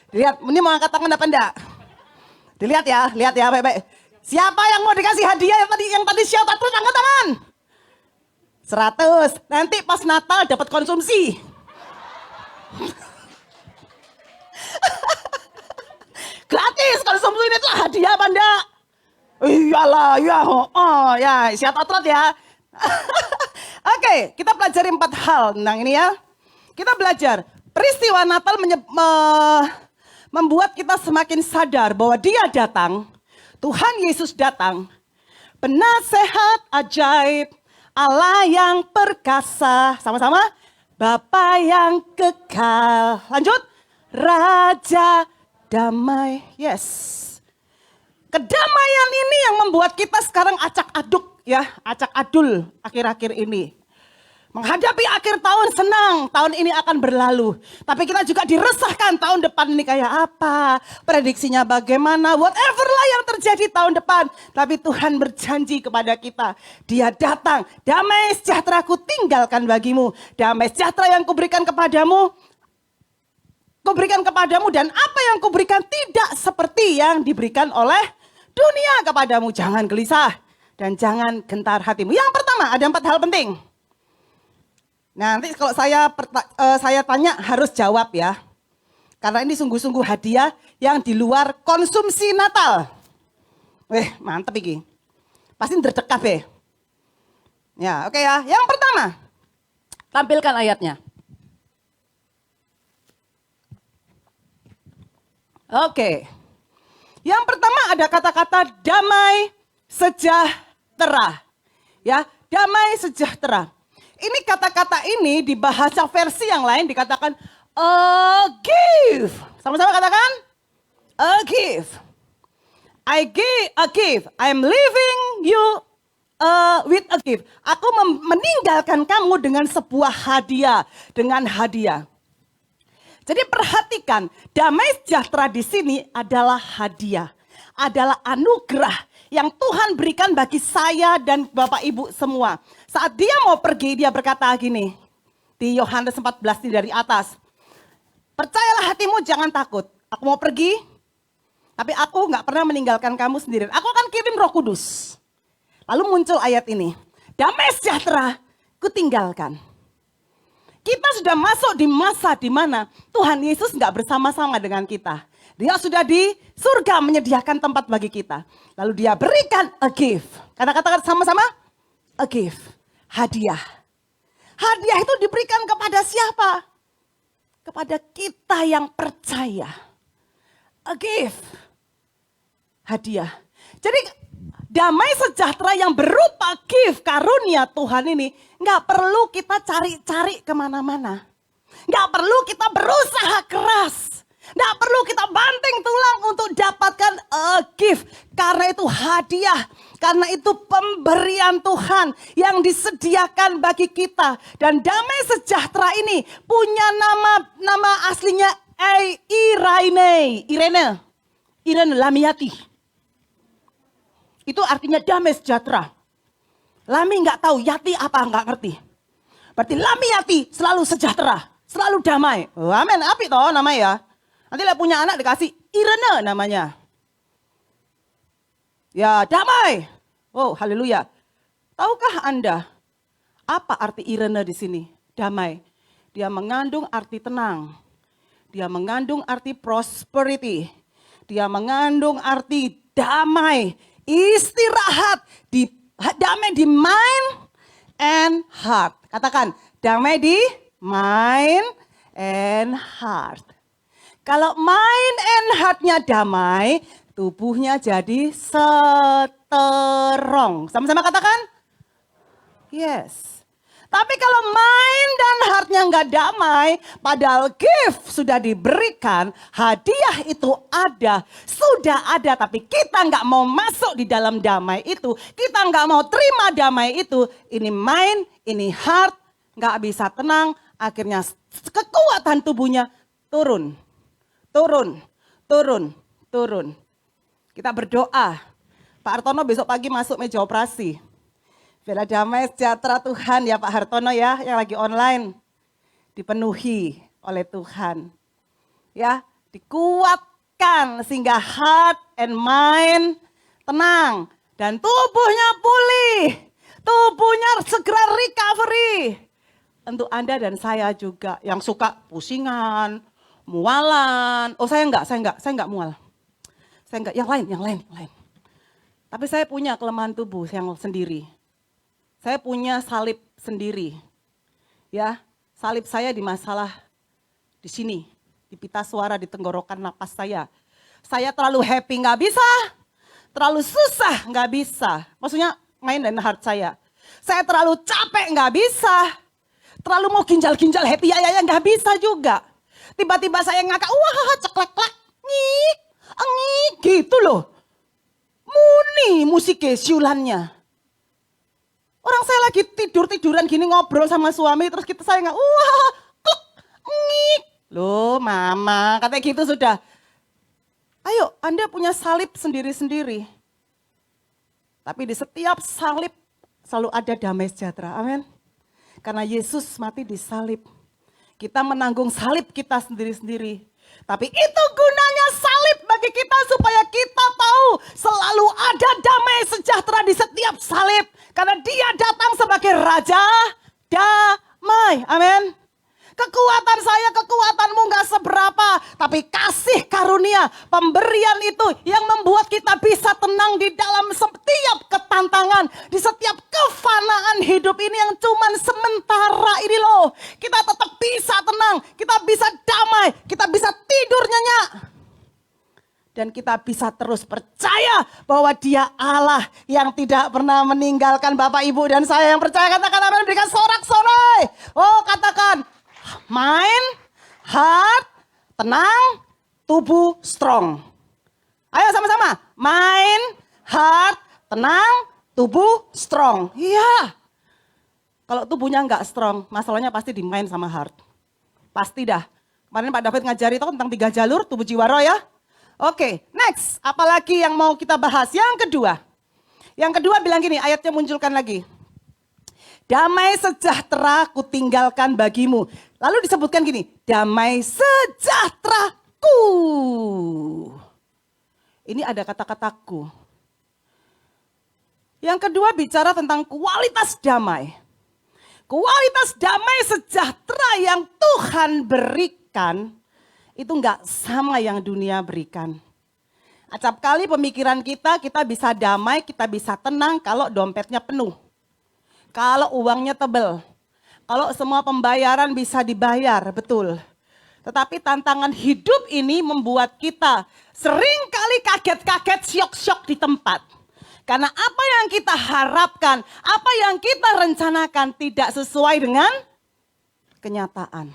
Lihat, ini mau angkat tangan apa enggak? Dilihat ya, baik. Siapa yang mau dikasih hadiah yang tadi shout out terus angkat tangan? 100. Nanti pas Natal dapat konsumsi. mesum ini tuh hadiah apa enggak? Iyalah, ya, oh ya, siap atrat ya. Oke, kita pelajari 4 hal tentang ini ya. Kita belajar peristiwa Natal membuat kita semakin sadar bahwa Dia datang, Tuhan Yesus datang, penasehat ajaib, Allah yang perkasa, sama-sama, Bapa yang kekal. Lanjut, Raja damai, yes. Kedamaian ini yang membuat kita sekarang acak aduk ya, acak adul akhir-akhir ini. Menghadapi akhir tahun senang, tahun ini akan berlalu. Tapi kita juga diresahkan tahun depan ini kayak apa, prediksinya bagaimana, whatever lah yang terjadi tahun depan. Tapi Tuhan berjanji kepada kita, Dia datang, damai sejahtera ku tinggalkan bagimu. Damai sejahtera yang kuberikan kepadamu, dan apa yang kuberikan tidak seperti yang diberikan oleh dunia kepadamu. Jangan gelisah dan jangan gentar hatimu. Yang pertama, ada 4 hal penting. Nanti kalau saya tanya harus jawab ya. Karena ini sungguh-sungguh hadiah yang di luar konsumsi Natal. Mantep iki. Pasti ndredekap ya. Ya, oke ya. Yang pertama, tampilkan ayatnya. Oke. Yang pertama ada kata-kata damai sejahtera. Ya, damai sejahtera. Ini kata-kata ini di bahasa versi yang lain dikatakan a gift. Sama-sama katakan a gift. I give a gift. I'm leaving you with a gift. Aku meninggalkan kamu dengan sebuah hadiah, dengan hadiah. Jadi perhatikan, damai sejahtera di sini adalah hadiah, adalah anugerah yang Tuhan berikan bagi saya dan Bapak Ibu semua. Saat Dia mau pergi, Dia berkata gini, di Yohanes 14 dari atas. Percayalah hatimu, jangan takut. Aku mau pergi, tapi aku gak pernah meninggalkan kamu sendirian. Aku akan kirim Roh Kudus. Lalu muncul ayat ini, damai sejahtera ku tinggalkan. Kita sudah masuk di masa di mana Tuhan Yesus gak bersama-sama dengan kita. Dia sudah di surga menyediakan tempat bagi kita. Lalu Dia berikan a gift. Kata-kata sama-sama, a gift. Hadiah. Hadiah itu diberikan kepada siapa? Kepada kita yang percaya. A gift. Hadiah. Jadi damai sejahtera yang berupa gift karunia Tuhan ini nggak perlu kita cari-cari kemana-mana. Nggak perlu kita berusaha keras. Nggak perlu kita banting tulang untuk dapatkan a gift. Karena itu hadiah. Karena itu pemberian Tuhan yang disediakan bagi kita. Dan damai sejahtera ini punya nama aslinya Irene Lamiati. Itu artinya damai sejahtera. Lami nggak tahu, Yati apa nggak ngerti. Berarti Lamiati selalu sejahtera, selalu damai. Oh, amin, api toh namanya ya. Nanti lah punya anak dikasih Irene namanya. Ya, damai. Oh, haleluya. Tahukah Anda apa arti Irene di sini? Damai. Dia mengandung arti tenang. Dia mengandung arti prosperity. Dia mengandung arti damai, istirahat, damai di mind and heart. Katakan, damai di mind and heart. Kalau mind and heart-nya damai, tubuhnya jadi strong. Sama-sama katakan? Yes. Tapi kalau mind dan heart-nya nggak damai, padahal gift sudah diberikan, hadiah itu ada, sudah ada, tapi kita nggak mau masuk di dalam damai itu, kita nggak mau terima damai itu, ini mind, ini heart, nggak bisa tenang, akhirnya kekuatan tubuhnya turun. Kita berdoa, Pak Hartono besok pagi masuk meja operasi. Biarlah damai sejahtera Tuhan ya Pak Hartono ya, yang lagi online. Dipenuhi oleh Tuhan. Ya, dikuatkan sehingga heart and mind tenang. Dan tubuhnya pulih. Tubuhnya segera recovery. Untuk Anda dan saya juga yang suka pusingan, mualan. Oh saya enggak mual. Saya enggak, yang lain. Tapi saya punya kelemahan tubuh yang sendiri. Saya punya salib sendiri. Ya, salib saya di masalah di sini, di pita suara, di tenggorokan napas saya. Saya terlalu happy nggak bisa, terlalu susah nggak bisa. Maksudnya main dan heart saya. Saya terlalu capek nggak bisa, terlalu mau ginjal-ginjal happy ya nggak bisa juga. Tiba-tiba saya ngakak, wah ceklek-klek, ngik, gitu loh. Muni musiknya, siulannya. Orang saya lagi tiduran gini ngobrol sama suami, terus saya nggak, wah, klek, ngik. Loh mama, katanya gitu sudah. Ayo, Anda punya salib sendiri-sendiri. Tapi di setiap salib selalu ada damai sejahtera, amin. Karena Yesus mati di salib. Kita menanggung salib kita sendiri-sendiri. Tapi itu gunanya salib bagi kita supaya kita tahu selalu ada damai sejahtera di setiap salib. Karena dia datang sebagai Raja damai. Amin. Kekuatan saya, kekuatanmu gak seberapa. Tapi kasih karunia, pemberian itu yang membuat kita bisa tenang di dalam setiap ketantangan. Di setiap kefanaan hidup ini yang cuman sementara ini loh. Kita tetap bisa tenang, kita bisa damai, kita bisa tidur nyenyak. Dan kita bisa terus percaya bahwa dia Allah yang tidak pernah meninggalkan Bapak, Ibu, dan saya yang percaya. Katakan amin, berikan sorak-sorai. Oh katakan, mind, heart, tenang, tubuh strong. Ayo sama-sama. Mind, heart, tenang, tubuh strong. Iya. Kalau tubuhnya nggak strong, masalahnya pasti di mind sama heart. Pasti dah. Kemarin Pak David ngajari itu tentang 3 jalur, tubuh, jiwa, roh ya. Oke, next. Apalagi yang mau kita bahas? Yang kedua. Yang kedua bilang gini, ayatnya munculkan lagi. Damai sejahtera kutinggalkan bagimu. Lalu disebutkan gini, damai sejahteraku. Ini ada kata-kataku. Yang kedua bicara tentang kualitas damai. Kualitas damai sejahtera yang Tuhan berikan itu enggak sama yang dunia berikan. Acap kali pemikiran kita bisa damai, kita bisa tenang kalau dompetnya penuh. Kalau uangnya tebel, kalau semua pembayaran bisa dibayar, betul. Tetapi tantangan hidup ini membuat kita sering kali kaget-kaget, syok-syok di tempat. Karena apa yang kita harapkan, apa yang kita rencanakan tidak sesuai dengan kenyataan.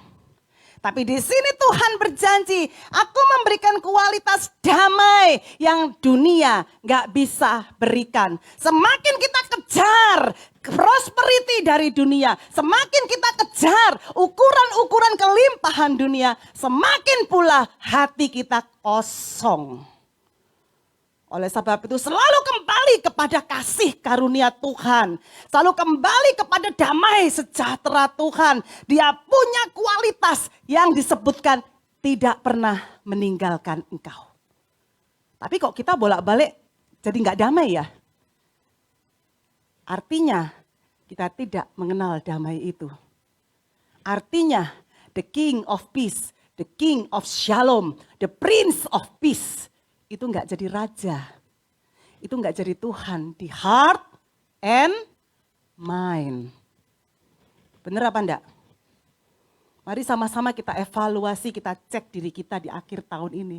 Tapi di sini Tuhan berjanji, aku memberikan kualitas damai yang dunia gak bisa berikan. Semakin kita kejar prosperity dari dunia, semakin kita kejar ukuran-ukuran kelimpahan dunia, semakin pula hati kita kosong. Oleh sebab itu selalu kembali kepada kasih karunia Tuhan. Selalu kembali kepada damai sejahtera Tuhan. Dia punya kualitas yang disebutkan tidak pernah meninggalkan engkau. Tapi kok kita bolak-balik jadi nggak damai ya? Artinya kita tidak mengenal damai itu. Artinya the King of Peace, the King of Shalom, the Prince of Peace. Itu enggak jadi raja, itu enggak jadi Tuhan di heart and mind. Bener apa enggak? Mari sama-sama kita evaluasi, kita cek diri kita di akhir tahun ini.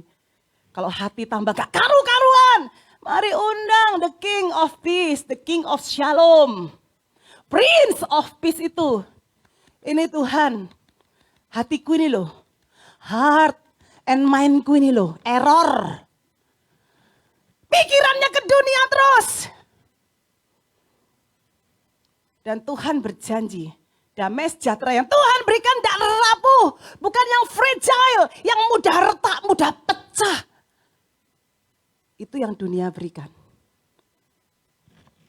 Kalau hati tambah gak karu-karuan, mari undang the King of Peace, the King of Shalom, Prince of Peace itu. Ini Tuhan, hatiku ini loh, heart and mindku ini loh, error. Pikirannya ke dunia terus. Dan Tuhan berjanji, damai sejahtera yang Tuhan berikan tidak rapuh. Bukan yang fragile, yang mudah retak, mudah pecah. Itu yang dunia berikan.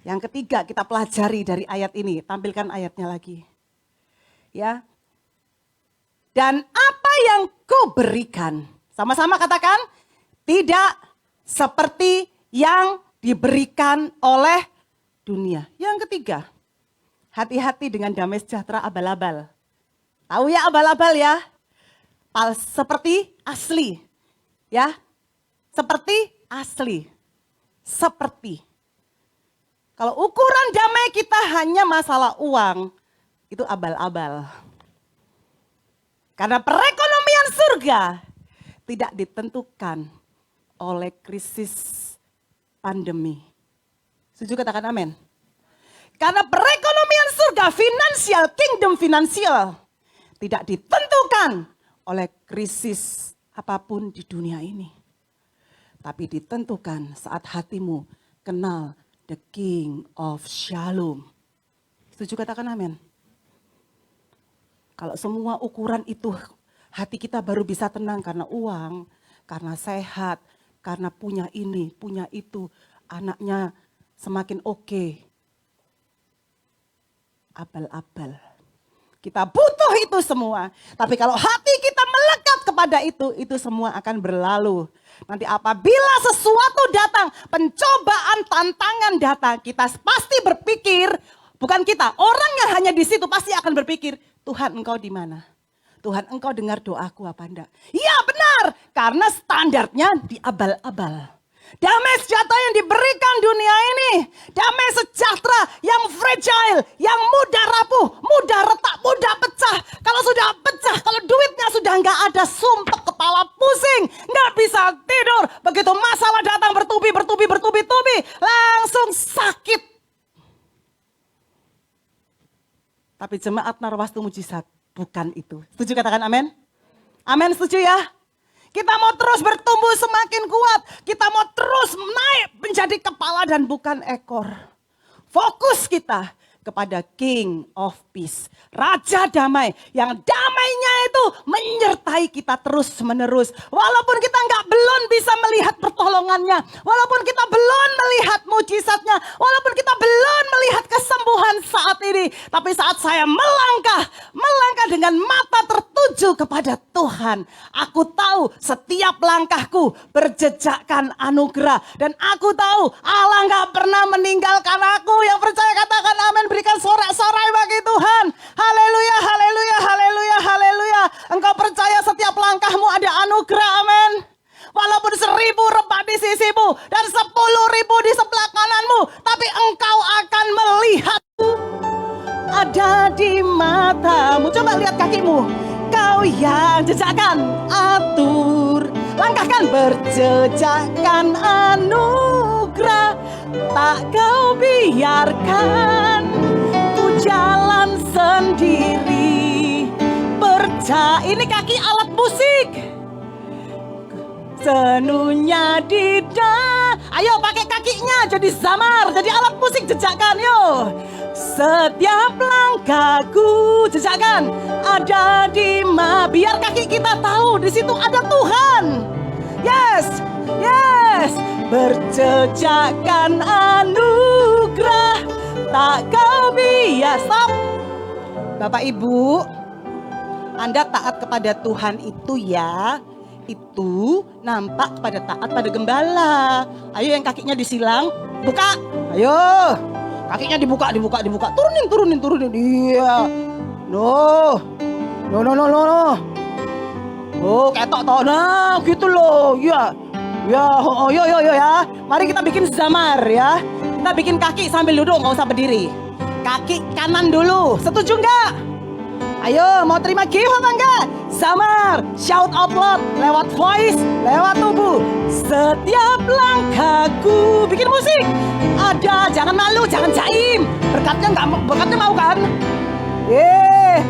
Yang ketiga kita pelajari dari ayat ini. Tampilkan ayatnya lagi. Ya. Dan apa yang ku berikan. Sama-sama katakan. Tidak seperti yang diberikan oleh dunia. Yang ketiga, hati-hati dengan damai sejahtera abal-abal. Tahu ya abal-abal ya? Seperti asli. Ya, seperti asli. Seperti. Kalau ukuran damai kita hanya masalah uang, itu abal-abal. Karena perekonomian surga tidak ditentukan oleh krisis pandemi. Setuju katakan amin? Karena perekonomian surga, finansial, kingdom finansial, tidak ditentukan oleh krisis apapun di dunia ini. Tapi ditentukan saat hatimu kenal the King of Shalom. Setuju katakan amin? Kalau semua ukuran itu hati kita baru bisa tenang karena uang, karena sehat, karena punya ini, punya itu, anaknya semakin oke. Abal-abal. Kita butuh itu semua. Tapi kalau hati kita melekat kepada itu semua akan berlalu. Nanti apabila sesuatu datang, pencobaan, tantangan datang, kita pasti berpikir, bukan kita, orang yang hanya di situ pasti akan berpikir, Tuhan engkau di mana? Tuhan engkau dengar doaku apa enggak? Iya benar, karena standarnya di abal-abal. Damai sejahtera yang diberikan dunia ini, damai sejahtera yang fragile, yang mudah rapuh, mudah retak, mudah pecah. Kalau sudah pecah, kalau duitnya sudah nggak ada, sumpek, kepala pusing, nggak bisa tidur. Begitu masalah datang bertubi, langsung sakit. Tapi jemaat Narwastu Mujizat bukan itu. Setuju katakan amin? Amin, setuju ya? Kita mau terus bertumbuh semakin kuat. Kita mau terus naik menjadi kepala dan bukan ekor. Fokus kita kepada King of Peace. Raja damai. Yang damainya itu menyertai kita terus menerus. Walaupun kita belum bisa melihat pertolongannya. Walaupun kita belum melihat mujizatnya. Walaupun kita belum melihat kesembuhan saat ini. Tapi saat saya melangkah dengan mata tertuju kepada Tuhan. Aku tahu setiap langkahku berjejakkan anugerah. Dan aku tahu Allah gak pernah meninggalkan aku. Yang percaya katakan amin. Berikan sorak-sorai bagi Tuhan. Haleluya, haleluya, haleluya, haleluya. Engkau percaya setiap langkahmu ada anugerah, amin. Walaupun 1000 rebah di sisimu dan 10.000 di sebelah kananmu, tapi engkau akan melihat ada di matamu. Coba lihat kakimu. Kau yang jejakkan, atur, langkahkan, berjejakkan anugerah. Tak kau biarkan ku jalan sendiri. Ini kaki alat musik. Senunya di ayo pakai kakinya jadi zamar, jadi alat musik, jejakkan yo. Setiap langkahku jejakkan ada di biar kaki kita tahu di situ ada Tuhan. Yes, yes. Berjejakkan anugerah, tak kau biar. Stop. Bapak Ibu, Anda taat kepada Tuhan itu ya, itu nampak pada taat pada gembala. Ayo yang kakinya disilang, buka. Ayo, kakinya dibuka. Turunin. Iya. No. Oh, ketok toh. Nah, gitu loh. Iya. Ya, yo ya. Mari kita bikin zamar ya. Kita bikin kaki sambil duduk, nggak usah berdiri. Kaki kanan dulu. Setuju nggak? Ayo, mau terima gift apa enggak? Zamar, shout out loud, lewat voice, lewat tubuh. Setiap langkahku, bikin musik. Ada, jangan malu, jangan jaim. Berkatnya mau kan? Yes.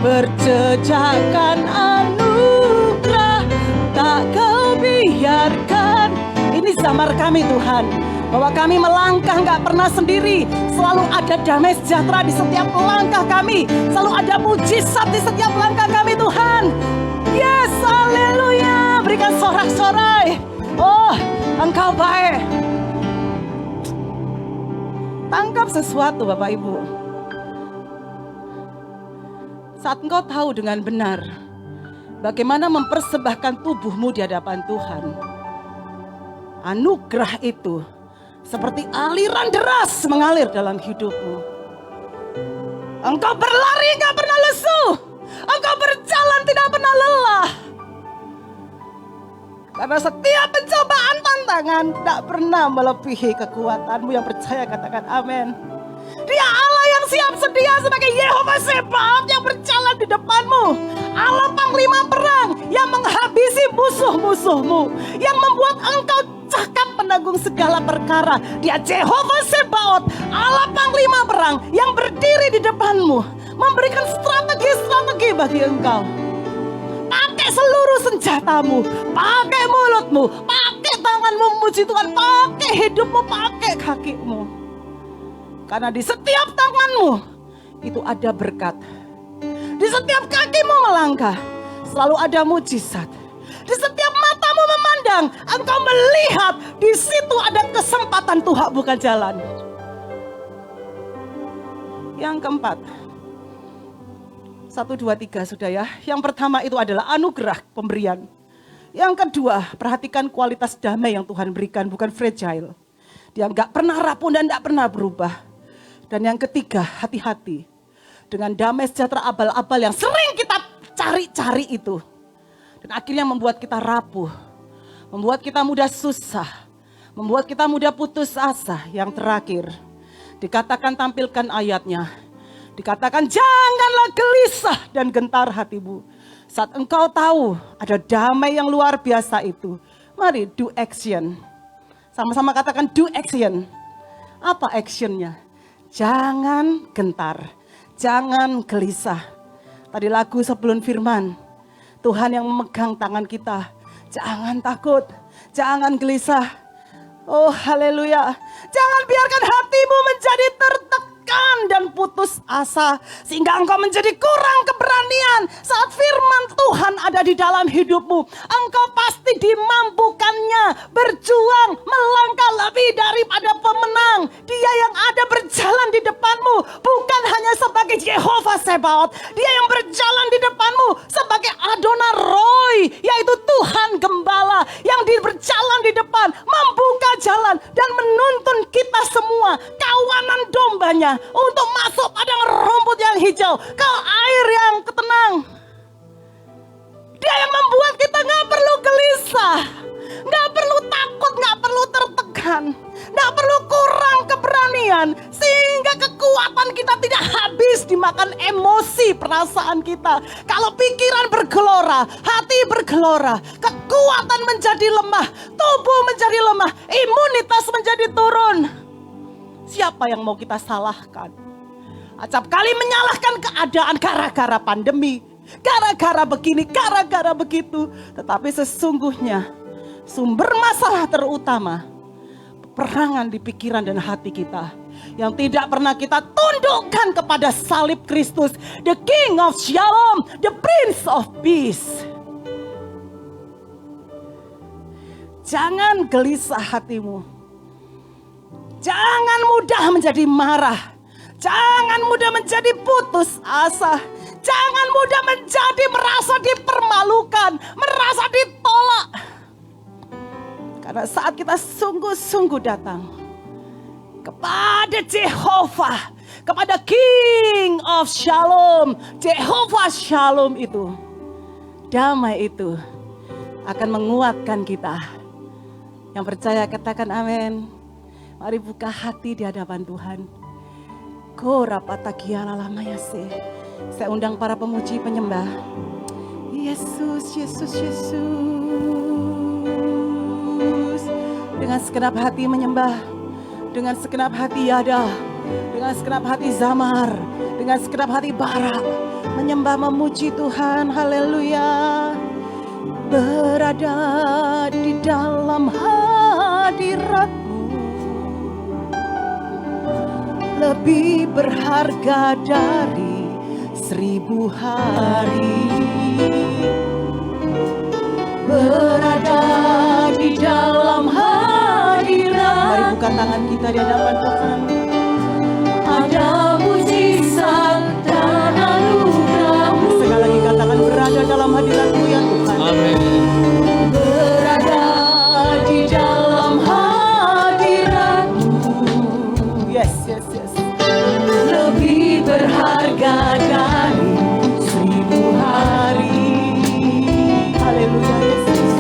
Berjejakkan anugerah, tak kau biarkan. Ini zamar kami Tuhan, bahwa kami melangkah gak pernah sendiri. Selalu ada damai sejahtera di setiap langkah kami. Selalu ada mujizat di setiap langkah kami Tuhan. Yes, haleluya. Berikan sorak-sorai. Oh, Engkau baik. Tangkap sesuatu Bapak Ibu. Saat engkau tahu dengan benar bagaimana mempersembahkan tubuhmu di hadapan Tuhan, anugerah itu seperti aliran deras mengalir dalam hidupmu. Engkau berlari gak pernah lesu. Engkau berjalan tidak pernah lelah. Karena setiap pencobaan tantangan tak pernah melebihi kekuatanmu. Yang percaya katakan amin. Dia Allah yang siap sedia sebagai Yehova Sebaot yang berjalan di depanmu. Allah panglima perang yang menghabisi musuh-musuhmu. Yang membuat engkau cakap penanggung segala perkara. Dia Yehova Sebaot, Allah panglima perang yang berdiri di depanmu. Memberikan strategi-strategi bagi engkau. Pakai seluruh senjatamu, pakai mulutmu, pakai tanganmu memuji Tuhan, pakai hidupmu, pakai kakimu. Karena di setiap tanganmu itu ada berkat. Di setiap kakimu melangkah selalu ada mujizat. Di setiap matamu memandang, engkau melihat di situ ada kesempatan Tuhan buka jalan. Yang keempat, 1, 2, 3 sudah ya. Yang pertama itu adalah anugerah pemberian. Yang kedua, perhatikan kualitas damai yang Tuhan berikan, bukan fragile. Dia nggak pernah rapuh dan nggak pernah berubah. Dan yang ketiga, hati-hati dengan damai sejahtera abal-abal yang sering kita cari-cari itu. Dan akhirnya membuat kita rapuh, membuat kita mudah susah, membuat kita mudah putus asa. Yang terakhir, dikatakan tampilkan ayatnya. Dikatakan janganlah gelisah dan gentar hatimu. Saat engkau tahu ada damai yang luar biasa itu. Mari do action. Sama-sama katakan do action. Apa actionnya? Jangan gentar. Jangan gelisah. Tadi lagu sebelum firman. Tuhan yang memegang tangan kita. Jangan takut. Jangan gelisah. Oh haleluya. Jangan biarkan hatimu menjadi tertekan dan putus asa sehingga engkau menjadi kurang keberanian. Saat firman Tuhan ada di dalam hidupmu, engkau pasti dimampukannya berjuang melangkah lebih daripada pemenang. Dia yang ada berjalan di depanmu bukan hanya sebagai Yehova Sebaot, dia yang berjalan di depanmu sebagai Adonai, yaitu Tuhan Gembala yang berjalan di depan membuka jalan dan menuntun kita semua kawanan dombanya untuk masuk padang rumput yang hijau ke air yang tenang. Dia yang membuat kita gak perlu gelisah, gak perlu takut, gak perlu tertekan, gak perlu kurang keberanian, sehingga kekuatan kita tidak habis dimakan emosi perasaan kita. Kalau pikiran bergelora, hati bergelora, kekuatan menjadi lemah, tubuh menjadi lemah, imunitas menjadi turun. Siapa yang mau kita salahkan? Acap kali menyalahkan keadaan gara-gara pandemi, gara-gara begini, gara-gara begitu. Tetapi sesungguhnya sumber masalah terutama peperangan di pikiran dan hati kita yang tidak pernah kita tundukkan kepada salib Kristus, the King of Shalom, the Prince of Peace. Jangan gelisah hatimu. Jangan mudah menjadi marah. Jangan mudah menjadi putus asa. Jangan mudah menjadi merasa dipermalukan, merasa ditolak. Karena saat kita sungguh-sungguh datang kepada Jehovah, kepada King of Shalom, Jehovah Shalom itu, damai itu akan menguatkan kita. Yang percaya katakan amin. Mari buka hati di hadapan Tuhan. Saya undang para pemuji penyembah. Yesus, Yesus, Yesus. Dengan segenap hati menyembah. Dengan segenap hati Yada. Dengan segenap hati Zamar. Dengan segenap hati Barak. Menyembah memuji Tuhan. Haleluya. Berada di dalam hadirat lebih berharga dari 1000 hari. Berada di dalam hadirat. Mari buka tangan kita di hadapan Tuhan. Ada mujizat dan anugerah-Mu. Sekali lagi katakan berada dalam hadirat-Mu ya Tuhan.
Amin.
Berada di dalam hadirat-Mu. Yes, yes, yes. Lebih berharga dari 1000 hari. Haleluya Yesus.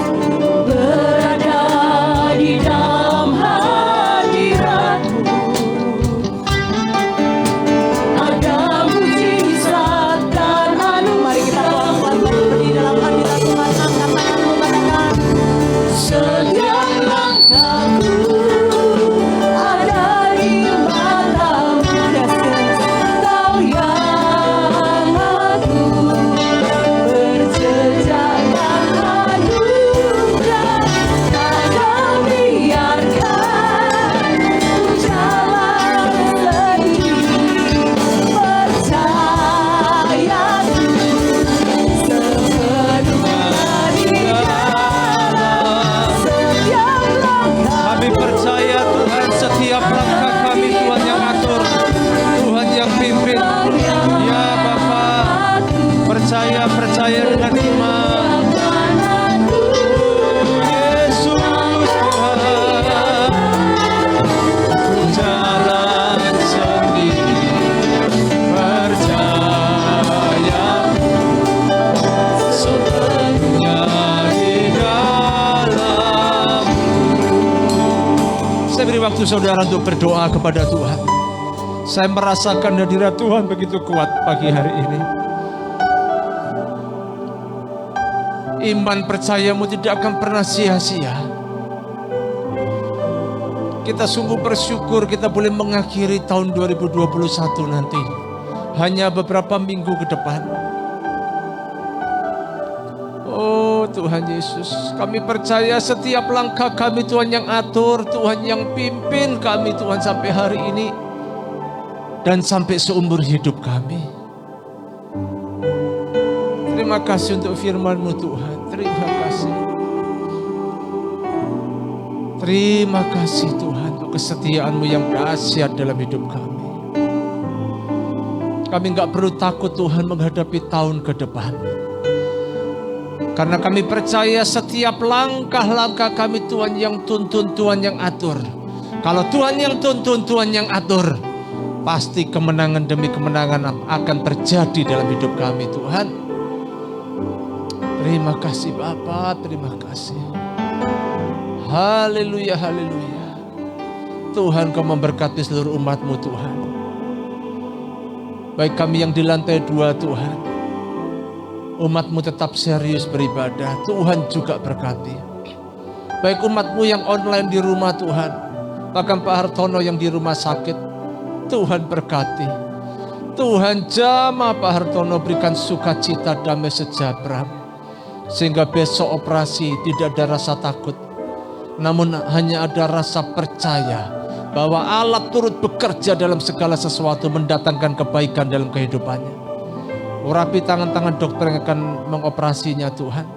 Kami percaya Tuhan setiap langkah kami Tuhan yang atur, Tuhan yang pimpin. Ya Bapa, percaya dengan iman. Yesus Tuhan, ku jalan sendiri, percaya sepenuhnya di dalam. Saya beri waktu saudara untuk berdoa kepada Tuhan. Saya merasakan hadirat Tuhan begitu kuat pagi hari ini. Iman percayamu tidak akan pernah sia-sia. Kita sungguh bersyukur kita boleh mengakhiri tahun 2021 nanti. Hanya beberapa minggu ke depan. Oh Tuhan Yesus, kami percaya setiap langkah kami Tuhan yang atur, Tuhan yang pimpin kami Tuhan sampai hari ini dan sampai seumur hidup kami. Terima kasih untuk firman-Mu Tuhan, terima kasih. Terima kasih Tuhan untuk kesetiaan-Mu yang dahsyat dalam hidup kami. Kami gak perlu takut Tuhan menghadapi tahun ke depan. Karena kami percaya setiap langkah-langkah kami Tuhan yang tuntun, Tuhan yang atur. Kalau Tuhan yang tuntun, Tuhan yang atur, pasti kemenangan demi kemenangan akan terjadi dalam hidup kami Tuhan. Terima kasih Bapa, terima kasih. Haleluya, haleluya. Tuhan Kau memberkati seluruh umat-Mu Tuhan. Baik kami yang di lantai 2 Tuhan, umat-Mu tetap serius beribadah, Tuhan juga berkati. Baik umat-Mu yang online di rumah Tuhan, bahkan Pak Hartono yang di rumah sakit, Tuhan berkati. Tuhan jamah Pak Hartono, berikan sukacita, damai sejahtera. Sehingga besok operasi tidak ada rasa takut, namun hanya ada rasa percaya bahwa Allah turut bekerja dalam segala sesuatu, mendatangkan kebaikan dalam kehidupannya. Urapi tangan-tangan dokter yang akan mengoperasinya Tuhan.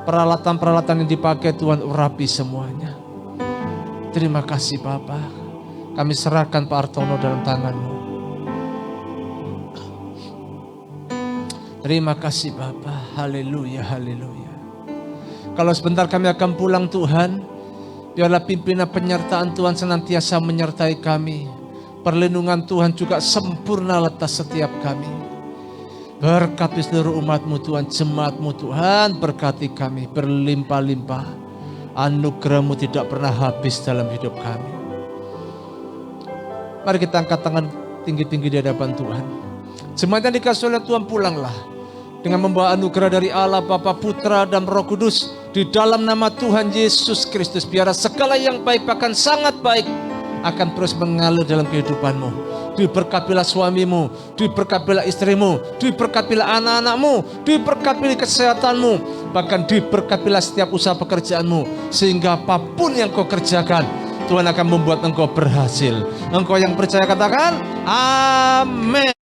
Peralatan-peralatan yang dipakai Tuhan, urapi semuanya. Terima kasih Bapa. Kami serahkan Pak Hartono dalam tangan-Mu. Terima kasih Bapa. Haleluya, haleluya. Kalau sebentar kami akan pulang Tuhan, biarlah pimpinan penyertaan Tuhan senantiasa menyertai kami. Perlindungan Tuhan juga sempurna atas setiap kami. Berkati seluruh umat-Mu Tuhan, jemaat-Mu Tuhan, berkati kami berlimpah-limpah. Anugerah-Mu tidak pernah habis dalam hidup kami. Mari kita angkat tangan tinggi-tinggi di hadapan Tuhan. Jemaat yang dikasih oleh Tuhan, pulanglah dengan membawa anugerah dari Allah Bapa, Putra dan Roh Kudus di dalam nama Tuhan Yesus Kristus. Biar segala yang baik, bahkan sangat baik, akan terus mengalir dalam kehidupanmu. Diberkatilah suamimu, diberkatilah istrimu, diberkatilah anak-anakmu, diberkatilah kesehatanmu, bahkan diberkatilah setiap usaha pekerjaanmu, sehingga apapun yang kau kerjakan, Tuhan akan membuat engkau berhasil. Engkau yang percaya katakan amin.